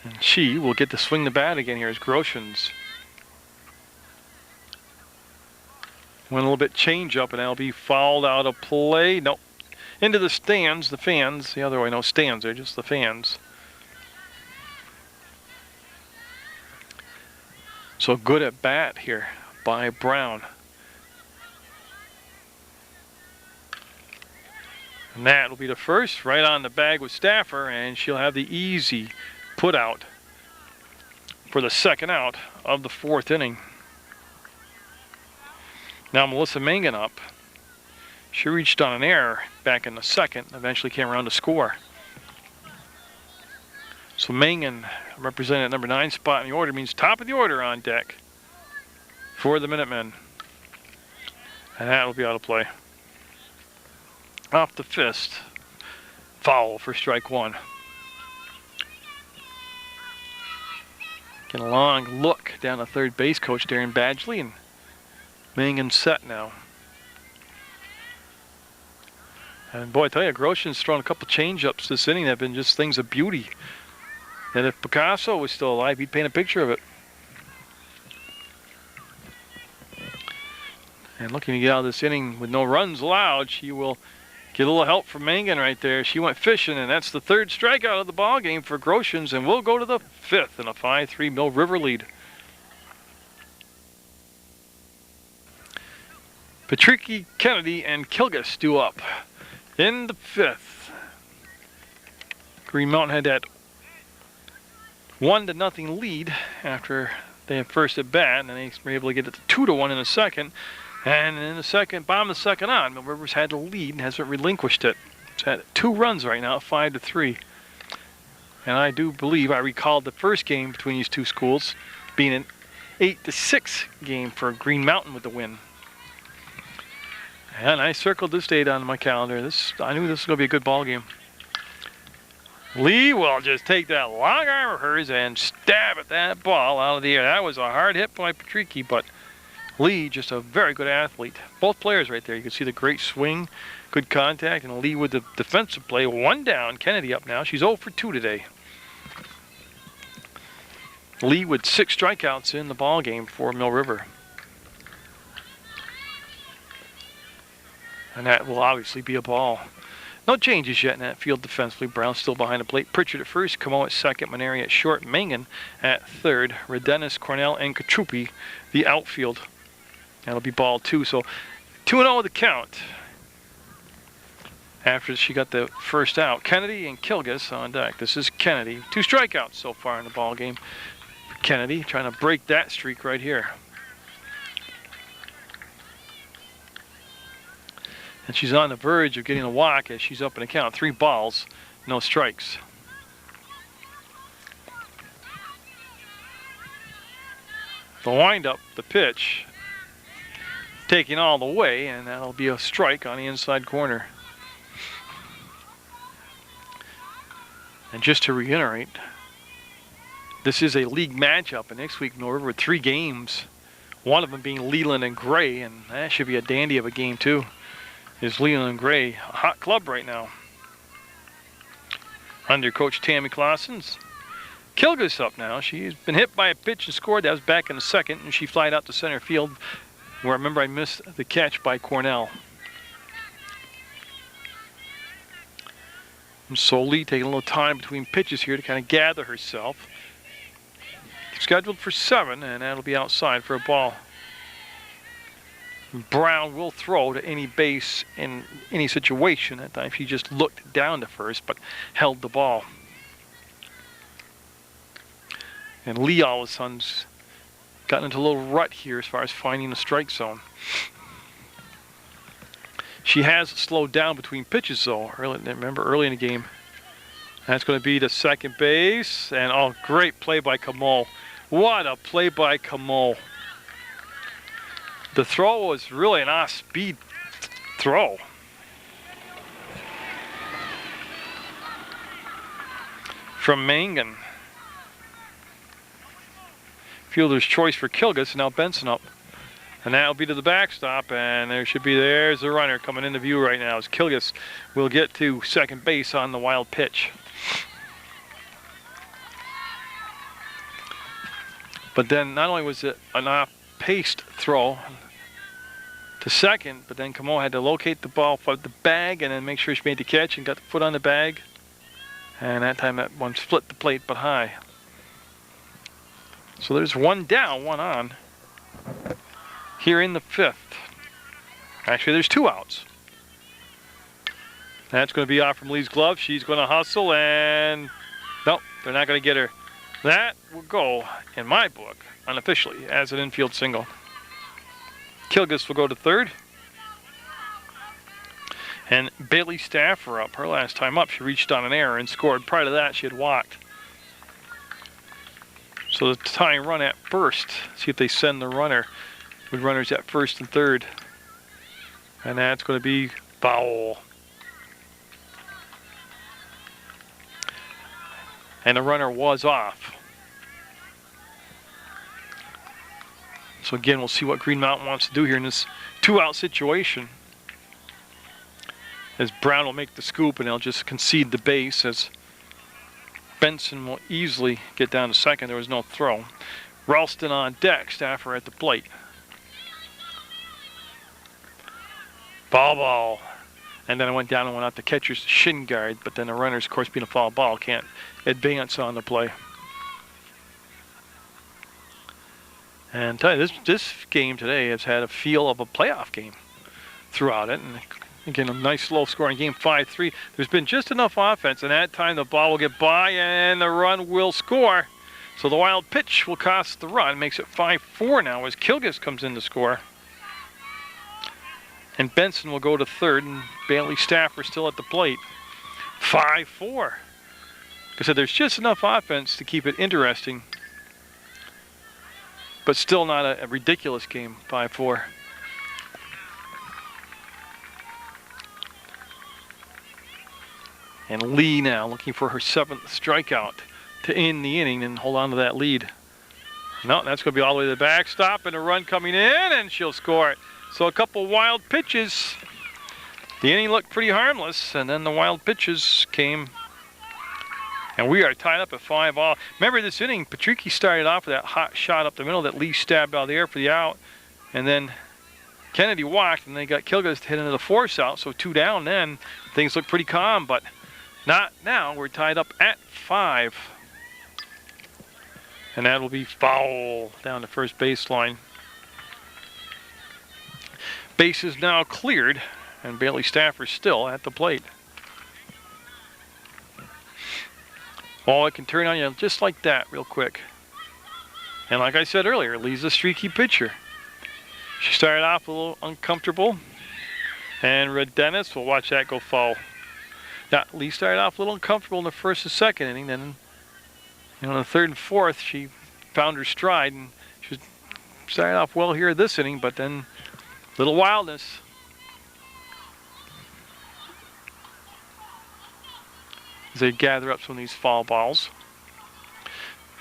And she will get to swing the bat again here as Groshans. Went a little bit change up, and that'll be fouled out of play. Nope. Into the stands, the fans. The other way, no stands there, just the fans. So good at bat here by Brown. And that will be the first, right on the bag with Staffer, and she'll have the easy put out for the second out of the fourth inning. Now Melissa Mangan up. She reached on an error back in the second, eventually came around to score. So Mangan, representing at number 9 spot in the order, means top of the order on deck for the Minutemen. And that will be out of play. Off the fist. Foul for strike 1. Getting a long look down the third base coach, Darren Badgley, and Mangan's set now. And boy, I tell you, Grosjean's thrown a couple change-ups this inning that have been just things of beauty. And if Picasso was still alive, he'd paint a picture of it. And looking to get out of this inning with no runs allowed, she will get a little help from Mangan right there. She went fishing, and that's the 3rd strikeout of the ball game for Groshans, and we'll go to the 5th in a 5-3 Mill River lead. Patricky, Kennedy, and Kilgus due up in the 5th. Green Mountain had that 1-0 lead after they had first at bat, and they were able to get it to 2-1 in the second. And in the second, bottom of the second on, Mill River's had the lead and hasn't relinquished it. It's had 2 runs right now, 5-3. And I do believe I recalled the first game between these two schools being an 8-6 game for Green Mountain with the win. And I circled this date on my calendar. I knew this was going to be a good ball game. Lee will just take that long arm of hers and stab at that ball out of the air. That was a hard hit by Patricky, but Lee, just a very good athlete. Both players right there. You can see the great swing, good contact, and Lee with the defensive play. 1 down. Kennedy up now. She's 0 for 2 today. Lee with 6 strikeouts in the ball game for Mill River. And that will obviously be a ball. No changes yet in that field defensively. Brown still behind the plate. Pritchard at first, Camo at second, Maneri at short, Mangan at third, Redenis, Cornell, and Katrupi, the outfield. That'll be ball 2. So 2-0 the count. After she got the first out. Kennedy and Kilgus on deck. This is Kennedy. 2 strikeouts so far in the ball game. Kennedy trying to break that streak right here. And she's on the verge of getting a walk as she's up in the count. 3 balls, no strikes. The windup, the pitch, taking all the way, and that'll be a strike on the inside corner. And just to reiterate, this is a league matchup, and next week, Norwood, with 3 games, one of them being Leland and Gray, and that should be a dandy of a game too. Is Leland and Gray a hot club right now? Under Coach Tammy Clausen's. Kilgus up now. She's been hit by a pitch and scored. That was back in the second, and she flied out to center field, where remember I missed the catch by Cornell. And Soli taking a little time between pitches here to kind of gather herself. Scheduled for 7, and that'll be outside for a ball. Brown will throw to any base in any situation. That time she just looked down to first, but held the ball. And Lee all of a sudden's gotten into a little rut here as far as finding the strike zone. She has slowed down between pitches though. Remember early in the game. That's going to be to second base, and oh, great play by Kamal. What a play by Kamal. The throw was really an off-speed throw. From Mangan. Fielder's choice for Kilgus, and now Benson up. And that'll be to the backstop, and there's the runner coming into view right now as Kilgus will get to second base on the wild pitch. But then not only was it an off-paced throw to second, but then Kamo had to locate the ball for the bag and then make sure she made the catch and got the foot on the bag. And that time that one split the plate but high. So there's 1 down, 1 on here in the 5th. Actually, there's 2 outs. That's going to be off from Lee's glove. She's going to hustle, and nope, they're not going to get her. That will go, in my book, unofficially, as an infield single. Kilgus will go to third. And Bailey Staffer up. Her last time up, she reached on an error and scored. Prior to that, she had walked. So the tying run at first. See if they send the runner with runners at first and third. And that's going to be foul. And the runner was off. So again, we'll see what Green Mountain wants to do here in this 2-out situation. As Brown will make the scoop and they'll just concede the base as Benson will easily get down to second. There was no throw. Ralston on deck, Staffer at the plate. Ball. And then I went down and went out the catcher's shin guard, but then the runners, of course, being a foul ball, can't advance on the play. And tell you, this game today has had a feel of a playoff game throughout it. And again, a nice low-scoring game, 5-3. There's been just enough offense, and that time the ball will get by and the run will score. So the wild pitch will cost the run, makes it 5-4 now as Kilgus comes in to score. And Benson will go to third, and Bailey Staffer still at the plate. 5-4. Like I said, there's just enough offense to keep it interesting, but still not a ridiculous game, 5-4. And Lee now looking for her 7th strikeout to end the inning and hold on to that lead. No, that's going to be all the way to the backstop, and a run coming in, and she'll score it. So a couple wild pitches. The inning looked pretty harmless, and then the wild pitches came. And we are tied up at 5-all. Remember this inning, Patricky started off with that hot shot up the middle that Lee stabbed out of the air for the out. And then Kennedy walked, and they got Kilgus to hit into the force out. So 2 down then. Things look pretty calm, but not now. We're tied up at 5. And that will be foul down the first baseline. Base is now cleared, and Bailey Staffer still at the plate. Oh, it can turn on you just like that real quick. And like I said earlier, Lee's a streaky pitcher. She started off a little uncomfortable, and Red Dennis will watch that go foul. Now, Lee started off a little uncomfortable in the first and second inning. Then, in the third and fourth, she found her stride, and she was started off well here this inning, but then little wildness. As they gather up some of these foul balls.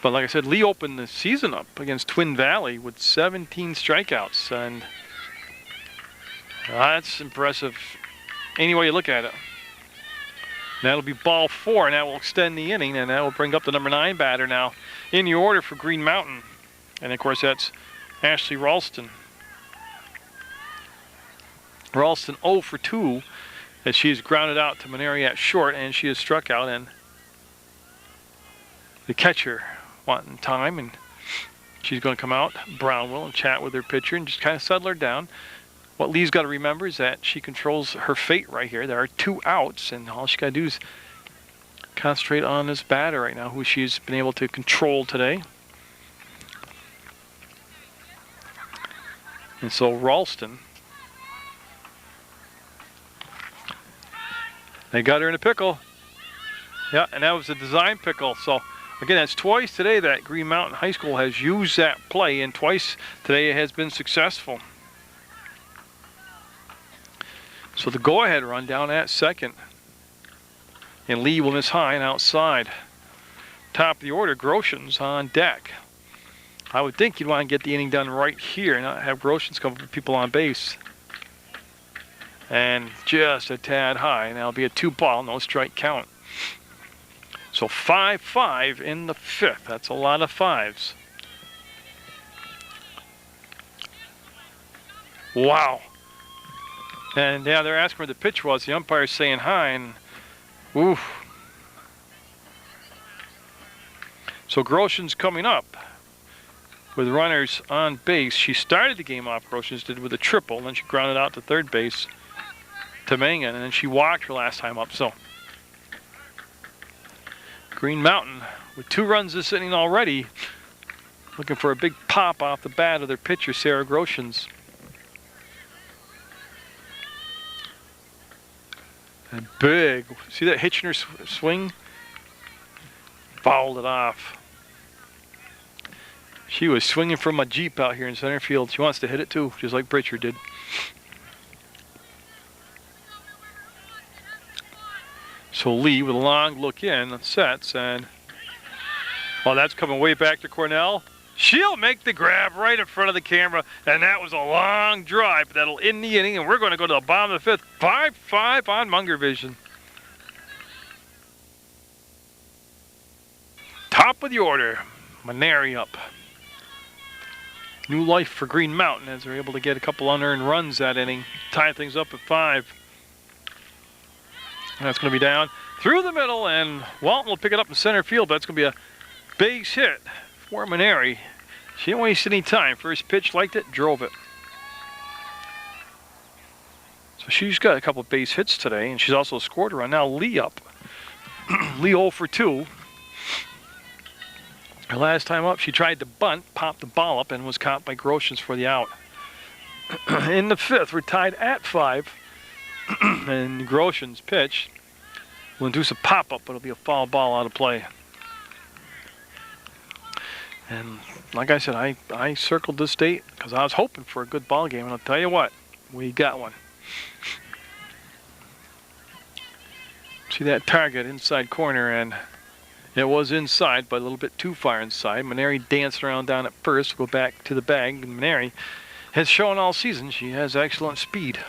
But like I said, Lee opened the season up against Twin Valley with 17 strikeouts, and that's impressive any way you look at it. That'll be ball 4, and that will extend the inning, and that will bring up the number 9 batter now in the order for Green Mountain. And of course, that's Ashley Ralston. Ralston 0 for 2 as she's grounded out to Maneri at short, and she is struck out, and the catcher wanting time, and she's going to come out, Brownwell, and chat with her pitcher and just kind of settle her down. What Lee's got to remember is that she controls her fate right here. There are 2 outs, and all she got to do is concentrate on this batter right now, who she's been able to control today. And so Ralston, they got her in a pickle. Yeah, and that was a design pickle. So again, that's twice today that Green Mountain High School has used that play, and twice today it has been successful. So the go-ahead run down at second. And Lee will miss high and outside. Top of the order, Groshans on deck. I would think you'd want to get the inning done right here and not have Groshans come up with people on base. And just a tad high, and that'll be a 2-ball, no strike count. So 5-5 in the 5th. That's a lot of 5s. Wow. And yeah, they're asking where the pitch was. The umpire's saying hi, and oof. So Groshans coming up with runners on base. She started the game off, Groshans did, with a triple, and then she grounded out to third base to Mangan, and then she walked her last time up. So Green Mountain with 2 runs this inning already, looking for a big pop off the bat of their pitcher, Sarah Groshans. And big, see that hitch in her swing? Fouled it off. She was swinging from a Jeep out here in center field. She wants to hit it too, just like Pritchard did. So Lee with a long look in, sets, and well, that's coming way back to Cornell. She'll make the grab right in front of the camera, and that was a long drive, but that'll end the inning, and we're going to go to the bottom of the 5th. 5-5 on Munger Vision. Top of the order, Maneri up. New life for Green Mountain as they're able to get a couple unearned runs that inning, tie things up at 5. And that's going to be down through the middle, and Walton will pick it up in center field, but that's going to be a base hit for Maneri. She didn't waste any time. First pitch, liked it, drove it. So she's got a couple of base hits today, and she's also scored a run. Now Lee up. Lee 0 for 2. Her last time up, she tried to bunt, popped the ball up, and was caught by Groshans for the out. In the 5th, we're tied at 5. And Groshans pitch will induce a pop-up, but it'll be a foul ball out of play. And like I said, I circled this date because I was hoping for a good ball game, and I'll tell you what, we got one. See that target inside corner, and it was inside, but a little bit too far inside. Maneri danced around down at first, go back to the bag, and Maneri has shown all season she has excellent speed.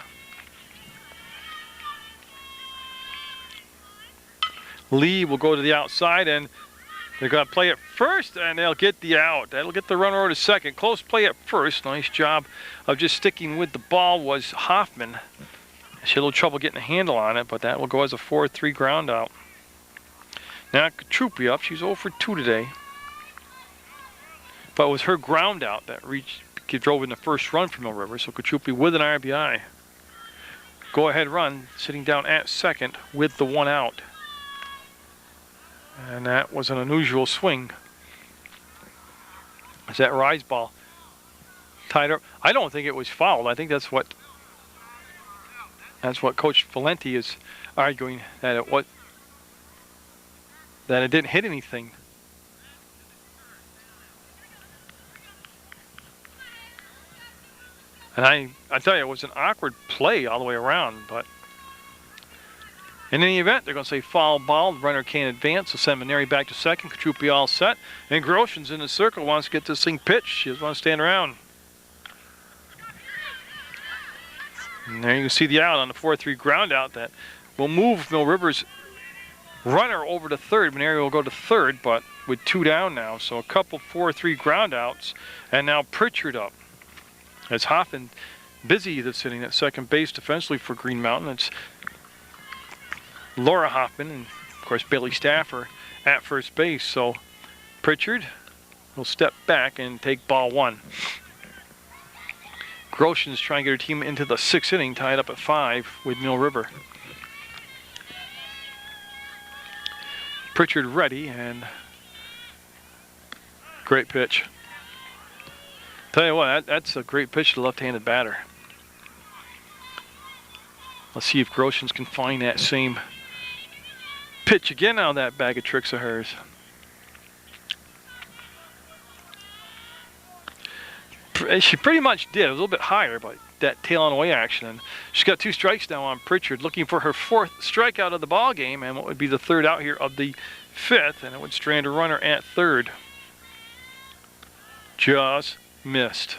Lee will go to the outside, and they're going to play it first, and they'll get the out. That'll get the runner over to second. Close play at first. Nice job of just sticking with the ball was Hoffman. She had a little trouble getting a handle on it, but that will go as a 4-3 ground out. Now Katrupi up. She's 0 for 2 today. But it was her ground out that drove in the first run from Mill River, so Katrupi with an RBI. Go ahead run, sitting down at second with the 1 out. And that was an unusual swing. As that rise ball tied up. I don't think it was fouled. I think that's what Coach Valenti is arguing, that it didn't hit anything. And I tell you, it was an awkward play all the way around, but in any event, they're going to say foul ball. The runner can't advance, so send Maneri back to second. Katrupi all set. And Groshen's in the circle, wants to get this thing pitched. She doesn't want to stand around. And there you can see the out on the 4-3 ground out that will move Mill River's runner over to third. Maneri will go to third, but with 2 down now. So a couple 4-3 ground outs, and now Pritchard up. As Hoffman busy this inning at second base defensively for Green Mountain. It's Laura Hoffman and, of course, Bailey Staffer at first base. So Pritchard will step back and take ball 1. Groshen's trying to get her team into the 6th inning, tied up at 5 with Mill River. Pritchard ready, and great pitch. Tell you what, that's a great pitch to the left-handed batter. Let's see if Groshen's can find that same pitch again out of that bag of tricks of hers. She pretty much did. It was a little bit higher, but that tail on away action. And she's got 2 strikes now on Pritchard, looking for her 4th strikeout of the ball game, and what would be the 3rd out here of the 5th, and it would strand a runner at third. Just missed.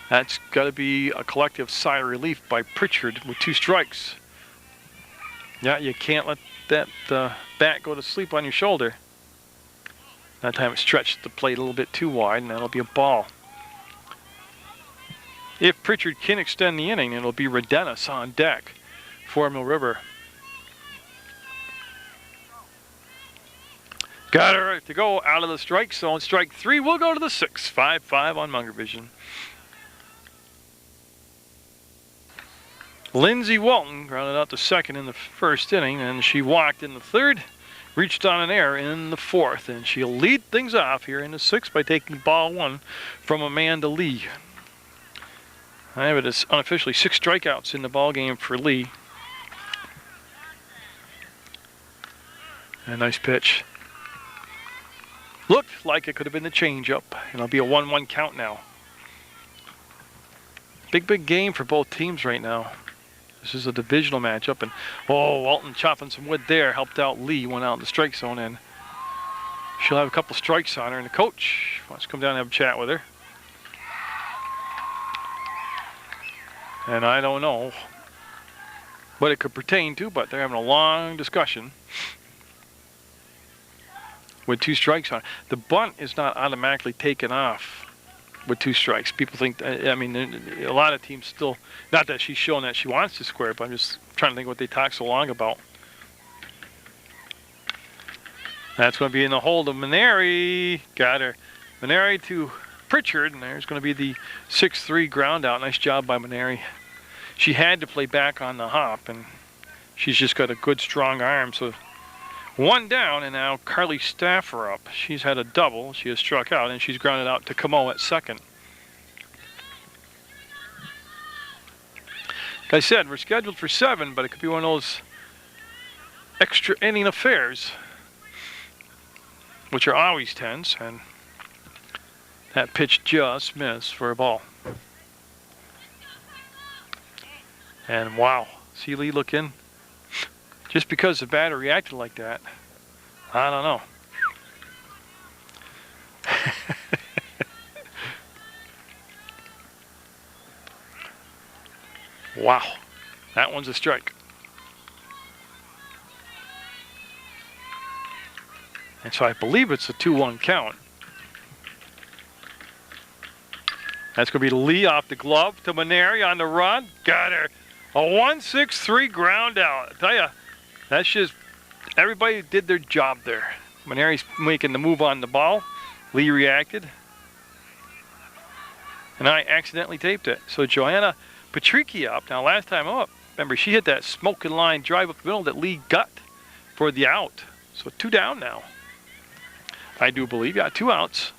That's got to be a collective sigh of relief by Pritchard with 2 strikes. Yeah, you can't let that bat go to sleep on your shoulder. That time it stretched the plate a little bit too wide, and that'll be a ball. If Pritchard can extend the inning, it'll be Redenis on deck for Mill River. Got her to go out of the strike zone. Strike 3 will go to the 6th. 5-5 on Munger Vision. Lindsay Walton grounded out to second in the 1st inning, and she walked in the 3rd. Reached on an error in the 4th, and she'll lead things off here in the 6th by taking ball 1 from Amanda Lee. I have it as unofficially 6 strikeouts in the ball game for Lee. A nice pitch. Looked like it could have been the changeup, and it'll be a 1-1 count now. Big game for both teams right now. This is a divisional matchup, and Walton chopping some wood there, helped out Lee, went out in the strike zone, and she'll have a couple strikes on her, and the coach wants to come down and have a chat with her. And I don't know what it could pertain to, but they're having a long discussion with 2 strikes on it. The bunt is not automatically taken off with 2 strikes. People think, I mean, a lot of teams still, not that she's showing that she wants to square, but I'm just trying to think what they talk so long about. That's going to be in the hold of Maneri. Got her. Maneri to Pritchard, and there's going to be the 6-3 ground out. Nice job by Maneri. She had to play back on the hop, and she's just got a good, strong arm. So 1 down, and now Carly Staffer up. She's had a double. She has struck out, and she's grounded out to Camo at second. Like I said, we're scheduled for 7, but it could be one of those extra inning affairs, which are always tense, and that pitch just missed for a ball. And wow, see Lee looking. Just because the batter reacted like that, I don't know. Wow, that one's a strike. And so I believe it's a 2-1 count. That's going to be Lee off the glove to Maneri on the run. Got her. A 1-6-3 ground out. I tell you, that's just, everybody did their job there. Maneri's making the move on the ball. Lee reacted. And I accidentally taped it. So Joanna Patrici up. Now last time up, remember she hit that smoking line drive up the middle that Lee got for the out. So 2 down now. I do believe. Yeah, 2 outs.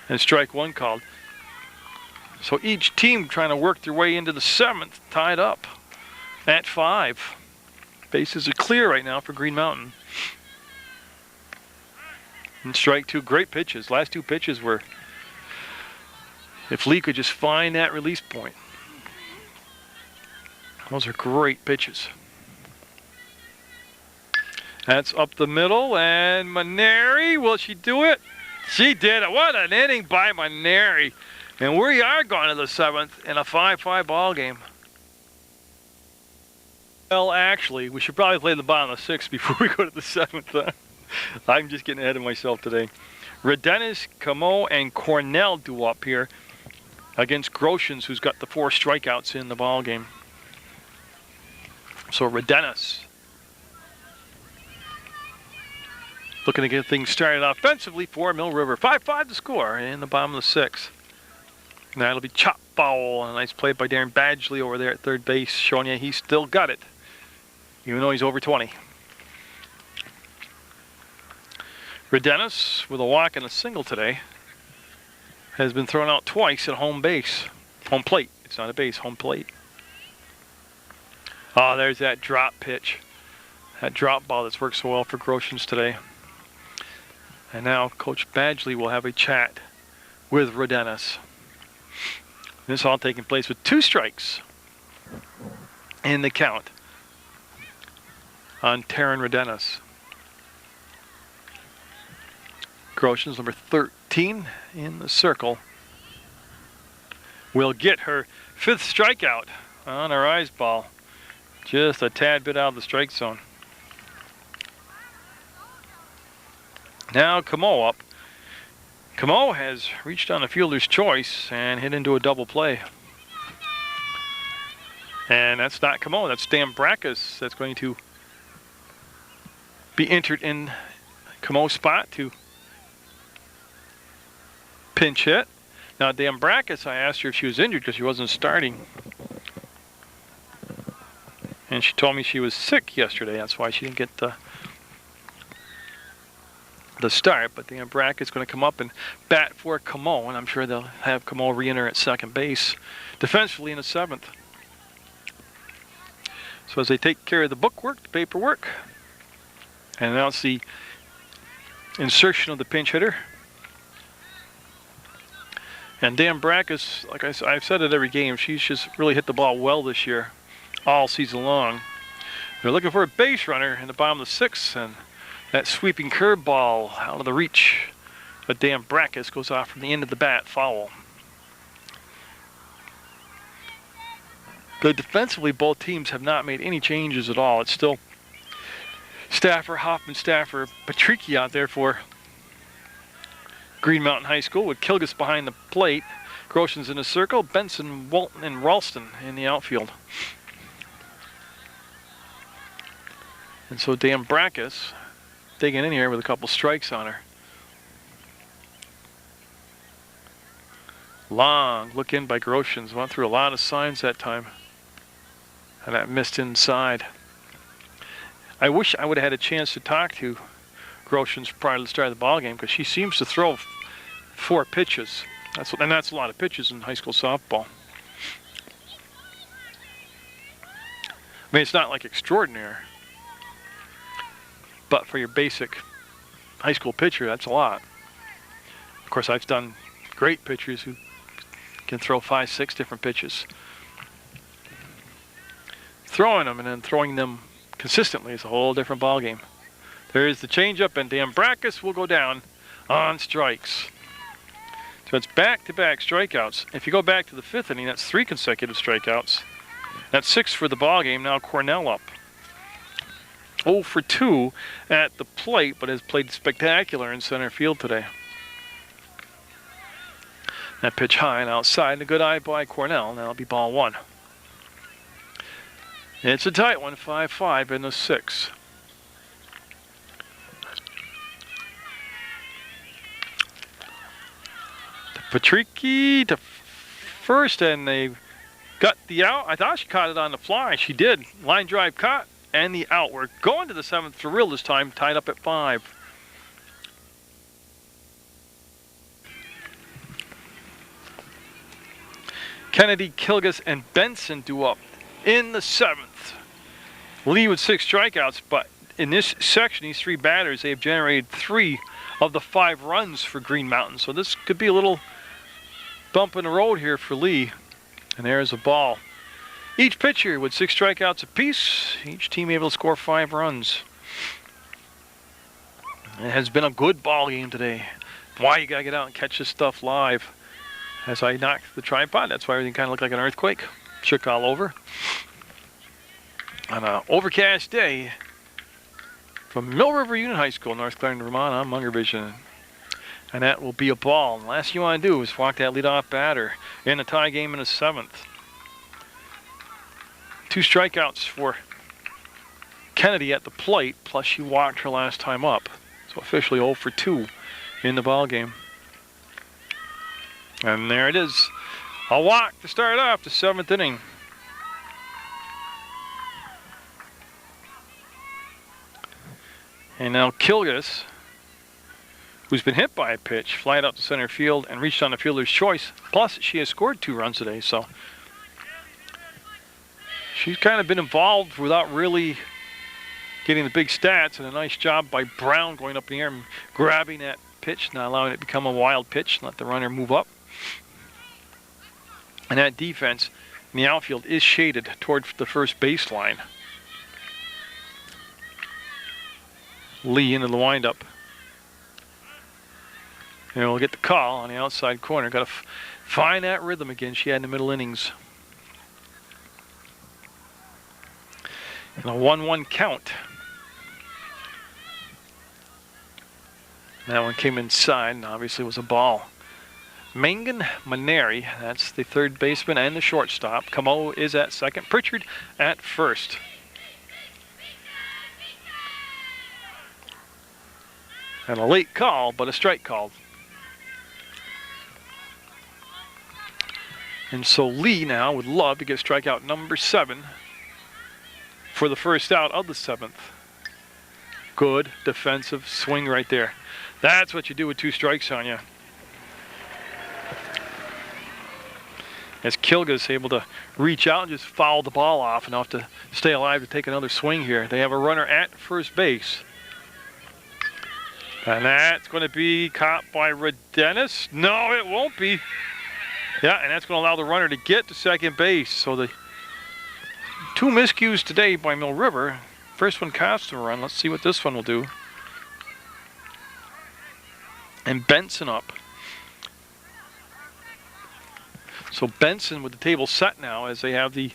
And strike 1 called. So each team trying to work their way into the 7th, tied up at 5. Bases are clear right now for Green Mountain. And strike two, great pitches. Last two pitches were, if Lee could just find that release point. Those are great pitches. That's up the middle, and Maneri, will she do it? She did it. What an inning by Maneri. And we are going to the 7th in a 5-5 ball game. Well, actually, we should probably play the bottom of the 6th before we go to the 7th. I'm just getting ahead of myself today. Redenis, Camo, and Cornell do up here against Groshans, who's got the 4 strikeouts in the ball game. So Redenis looking to get things started offensively for Mill River. 5-5 to score in the bottom of the 6th. And that'll be chop foul. A nice play by Darren Badgley over there at third base, showing you he's still got it, even though he's over 20. Redenis with a walk and a single today has been thrown out twice at home base. Home plate. It's not a base, home plate. Oh, there's that drop pitch. That drop ball that's worked so well for Groshans today. And now Coach Badgley will have a chat with Redenis. This all taking place with 2 strikes in the count on Taryn Redenis. Groshans, number 13 in the circle, will get her 5th strikeout on her eyes ball. Just a tad bit out of the strike zone. Now Camo up. Camo has reached on a fielder's choice and hit into a double play. And that's not Camo, that's Dan Brackus that's going to be entered in Camo's spot to pinch hit. Now Dan Brackus, I asked her if she was injured because she wasn't starting. And she told me she was sick yesterday, that's why she didn't get the start. But Dan Brackus is going to come up and bat for Camo, and I'm sure they'll have Camo re-enter at second base defensively in the 7th. So as they take care of the bookwork, the paperwork, and announce the insertion of the pinch hitter. And Dan Brackus, like I've said it every game, she's just really hit the ball well this year, all season long. They're looking for a base runner in the bottom of the 6th, and that sweeping curveball out of the reach of Dan Brackus goes off from the end of the bat, foul. Good defensively, both teams have not made any changes at all. It's still Stafford, Hoffman, Stafford, Patricky out there for Green Mountain High School with Kilgus behind the plate. Groshans in the circle, Benson, Walton, and Ralston in the outfield. And so Dan Brackus digging in here with a couple strikes on her. Long look in by Groshans. Went through a lot of signs that time. And that missed inside. I wish I would have had a chance to talk to Groshans prior to the start of the ball game, because she seems to throw 4 pitches. That's a lot of pitches in high school softball. I mean, it's not like extraordinary, but for your basic high school pitcher, that's a lot. Of course, I've done great pitchers who can throw 5, 6 different pitches. Throwing them and then throwing them consistently is a whole different ball game. There is the changeup, and Dan Brackus will go down on strikes. So it's back-to-back strikeouts. If you go back to the 5th inning, that's 3 consecutive strikeouts. That's 6 for the ball game. Now Cornell up. 0 for 2 at the plate, but has played spectacular in center field today. That pitch high and outside, and a good eye by Cornell. Now it'll be ball 1. It's a tight one, 5-5 in the 6th. Patricky to first, and they got the out. I thought she caught it on the fly. She did. Line drive caught, and the out. We're going to the 7th for real this time, tied up at 5. Kennedy, Kilgus, and Benson do up in the 7th. Lee with 6 strikeouts, but in this section, these 3 batters, they have generated 3 of the 5 runs for Green Mountain. So this could be a little bump in the road here for Lee. And there's a ball. Each pitcher with 6 strikeouts apiece. Each team able to score 5 runs. It has been a good ball game today. Why you gotta get out and catch this stuff live. As I knocked the tripod, that's why everything kind of looked like an earthquake. Shook all over. On an overcast day from Mill River Union High School, North Clarendon, Vermont, I'm Munger Vision. And that will be a ball. And the last thing you want to do is walk that leadoff batter in a tie game in the 7th. 2 strikeouts for Kennedy at the plate, plus she walked her last time up. So officially 0 for 2 in the ball game. And there it is. A walk to start off the 7th inning. And now Kilgus, who's been hit by a pitch, flied out to center field and reached on the fielder's choice. Plus, she has scored 2 runs today, so she's kind of been involved without really getting the big stats. And a nice job by Brown going up in the air and grabbing that pitch, not allowing it to become a wild pitch, let the runner move up. And that defense in the outfield is shaded toward the first baseline. Lee into the windup. And we'll get the call on the outside corner. Got to find that rhythm again she had in the middle innings. And a 1-1 count. That one came inside and obviously was a ball. Mangan Maneri, that's the 3rd baseman and the shortstop. Camo is at 2nd. Pritchard at 1st. And a late call, but a strike called. And so Lee now would love to get strikeout number 7 for the first out of the 7th. Good defensive swing right there. That's what you do with 2 strikes on you. As Kilgus able to reach out and just foul the ball off enough to stay alive to take another swing here. They have a runner at first base. And that's going to be caught by Rodenis. No, it won't be. Yeah, and that's going to allow the runner to get to second base. So the 2 miscues today by Mill River. First one cost a run. Let's see what this one will do. And Benson up. So Benson with the table set now as they have the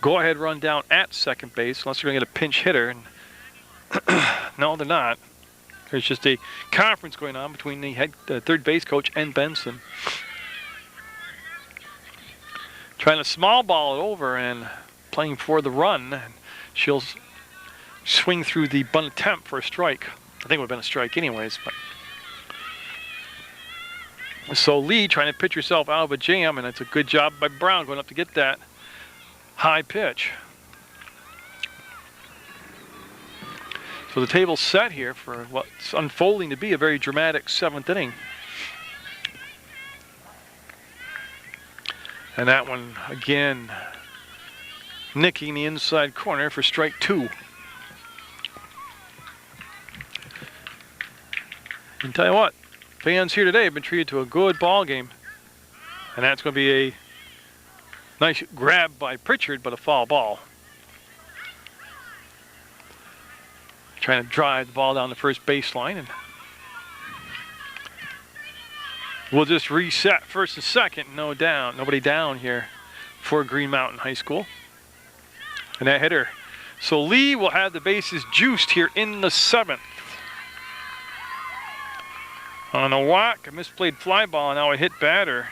go-ahead run down at second base, unless they're going to get a pinch hitter. And no, they're not. There's just a conference going on between the third base coach and Benson. Trying to small ball it over and playing for the run. She'll swing through the bunt attempt for a strike. I think it would have been a strike anyways. But so Lee trying to pitch herself out of a jam, and it's a good job by Brown going up to get that high pitch. So the table's set here for what's unfolding to be a very dramatic 7th inning. And that one, again, nicking the inside corner for strike 2. And tell you what, fans here today have been treated to a good ball game. And that's going to be a nice grab by Pritchard, but a foul ball. Trying to drive the ball down the first baseline, and we'll just reset first and second. Nobody down here for Green Mountain High School. And that hitter. So Lee will have the bases juiced here in the 7th. On a walk, a misplayed fly ball, and now a hit batter.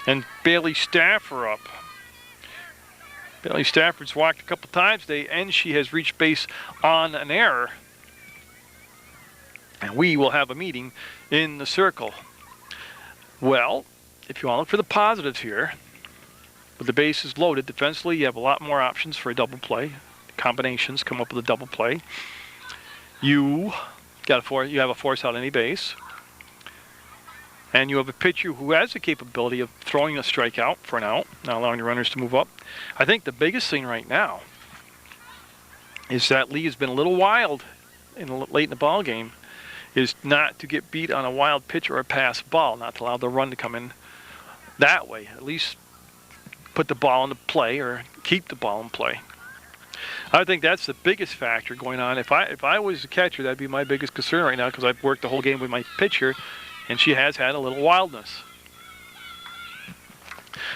And Bailey Staffer up. Bailey Stafford's walked a couple times today, and she has reached base on an error. And we will have a meeting in the circle. Well, if you want to look for the positives here, with the bases loaded defensively, you have a lot more options for a double play. Combinations come up with a double play. You have a force out any base. And you have a pitcher who has the capability of throwing a strikeout for an out, not allowing the runners to move up. I think the biggest thing right now is that Lee has been a little wild late in the ball game, is not to get beat on a wild pitch or a pass ball, not to allow the run to come in that way. At least put the ball into play or keep the ball in play. I think that's the biggest factor going on. If I was a catcher, that'd be my biggest concern right now, because I've worked the whole game with my pitcher, and she has had a little wildness.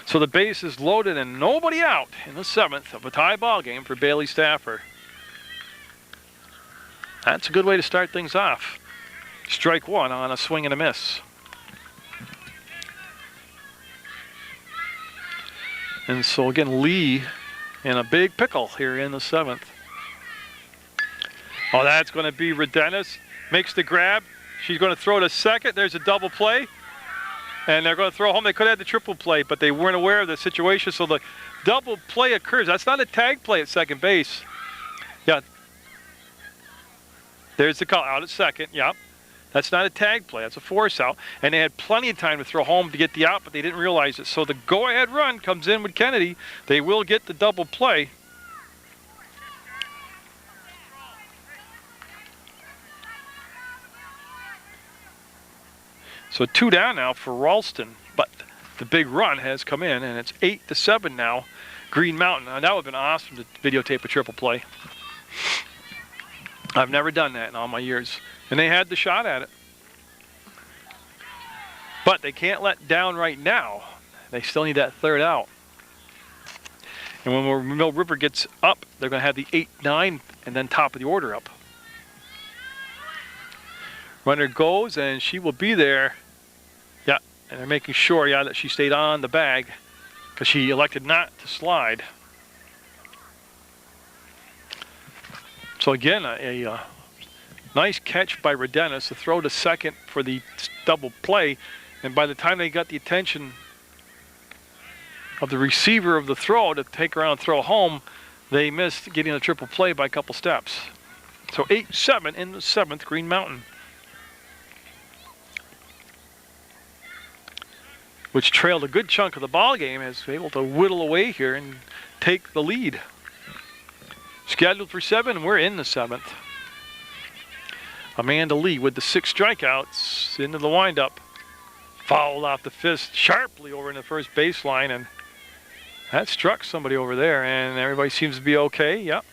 So the base is loaded and nobody out in the 7th of a tie ball game for Bailey Stafford. That's a good way to start things off. Strike one on a swing and a miss. And so again, Lee in a big pickle here in the 7th. Oh, that's going to be Redenis. Makes the grab. She's going to throw to second. There's a double play. And they're going to throw home. They could have had the triple play, but they weren't aware of the situation. So the double play occurs. That's not a tag play at second base. Yeah. There's the call out at second. Yep. That's not a tag play. That's a force out. And they had plenty of time to throw home to get the out, but they didn't realize it. So the go-ahead run comes in with Kennedy. They will get the double play. So 2 down now for Ralston, but the big run has come in, and it's 8-7 now, Green Mountain. Now, that would have been awesome to videotape a triple play. I've never done that in all my years, and they had the shot at it. But they can't let down right now. They still need that third out. And when Mill River gets up, they're going to have the 8-9 and then top of the order up. Runner goes, and she will be there. Yeah, and they're making sure, yeah, that she stayed on the bag because she elected not to slide. So again, a nice catch by Redenis, to throw to second for the double play. And by the time they got the attention of the receiver of the throw to take around and throw home, they missed getting a triple play by a couple steps. So 8-7 in the 7th, Green Mountain, which trailed a good chunk of the ball game, is able to whittle away here and take the lead. Scheduled for 7, we're in the 7th. Amanda Lee with the 6 strikeouts into the windup. Fouled off the fist sharply over in the first baseline, and that struck somebody over there, and everybody seems to be okay. Yep.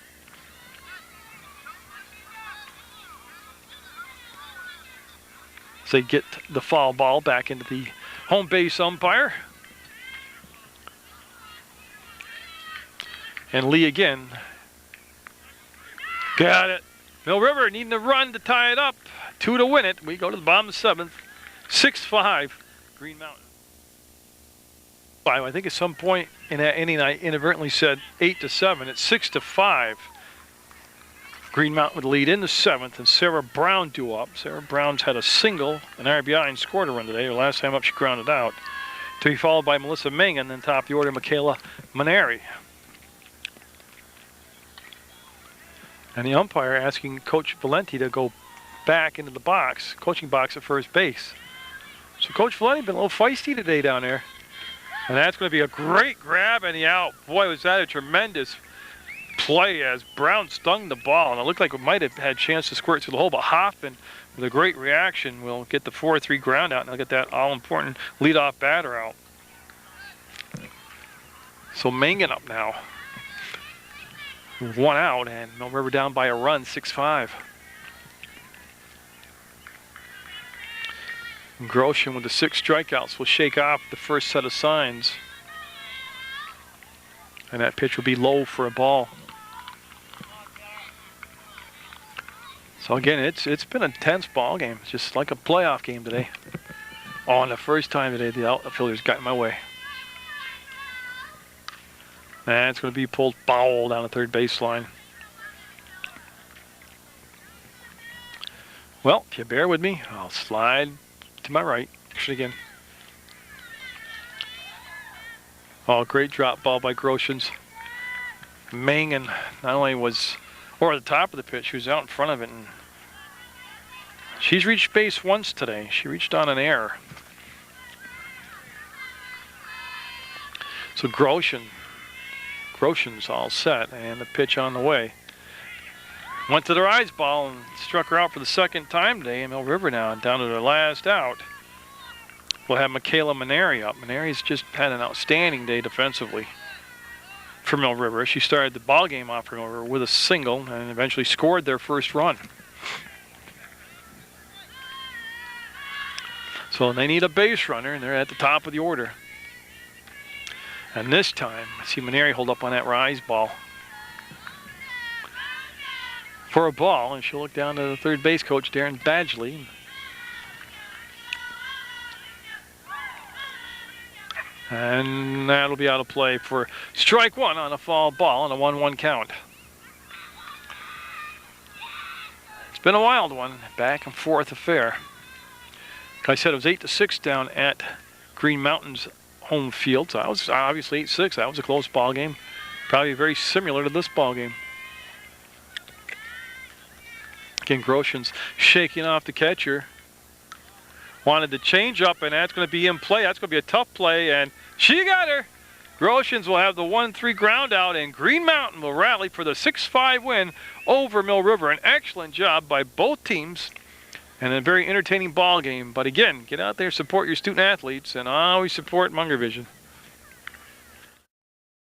So they get the foul ball back into the home base umpire. And Lee again. Got it. Mill River needing a run to tie it up. 2 to win it. We go to the bottom of the 7th. 6-5, Green Mountain. I think at some point in that inning I inadvertently said 8-7. It's 6-5. Green Mountain would lead in the 7th, and Sarah Brown due up. Sarah Brown's had a single, an RBI, and scored a run today. Her last time up, she grounded out. To be followed by Melissa Ming, and then top of the order, Michaela Maneri. And the umpire asking Coach Valenti to go back into the box, coaching box at first base. So Coach Valenti been a little feisty today down there. And that's going to be a great grab and the out. Boy, was that a tremendous play as Brown stung the ball. And it looked like it might have had a chance to squirt through the hole, but Hoffman, with a great reaction, will get the 4-3 ground out, and they'll get that all-important leadoff batter out. So Mangan up now. 1 out, and Mill River down by a run, 6-5. Grosjean with the 6 strikeouts will shake off the first set of signs. And that pitch will be low for a ball. So again, it's been a tense ball game. It's just like a playoff game today. Oh, and the first time today, the outfielders got in my way. And it's going to be pulled foul down the third baseline. Well, if you bear with me, I'll slide to my right. Actually, again. Oh, great drop ball by Grosjean. Mangan not only was over the top of the pitch, she was out in front of it. And she's reached base once today. She reached on an error. So Grosjean's all set, and the pitch on the way. Went to the rise ball and struck her out for the second time today. Mill River now down to their last out. We'll have Michaela Maneri up. Maneri's just had an outstanding day defensively for Mill River. She started the ball game off for Mill River with a single and eventually scored their first run. So they need a base runner, and they're at the top of the order. And this time, I see Maneri hold up on that rise ball for a ball, and she'll look down to the third base coach, Darren Badgley. And that'll be out of play for strike one on a foul ball and a 1-1 count. It's been a wild one, back and forth affair. Like I said, it was 8-6 down at Green Mountain's home field. So that was obviously 8-6. That was a close ball game. Probably very similar to this ball game. Again, Grosjean's shaking off the catcher. Wanted to change up, and that's going to be in play. That's going to be a tough play, and she got her. Grosjean's will have the 1-3 ground out, and Green Mountain will rally for the 6-5 win over Mill River. An excellent job by both teams, and a very entertaining ball game. But again, get out there, support your student athletes, and always support Munger Vision.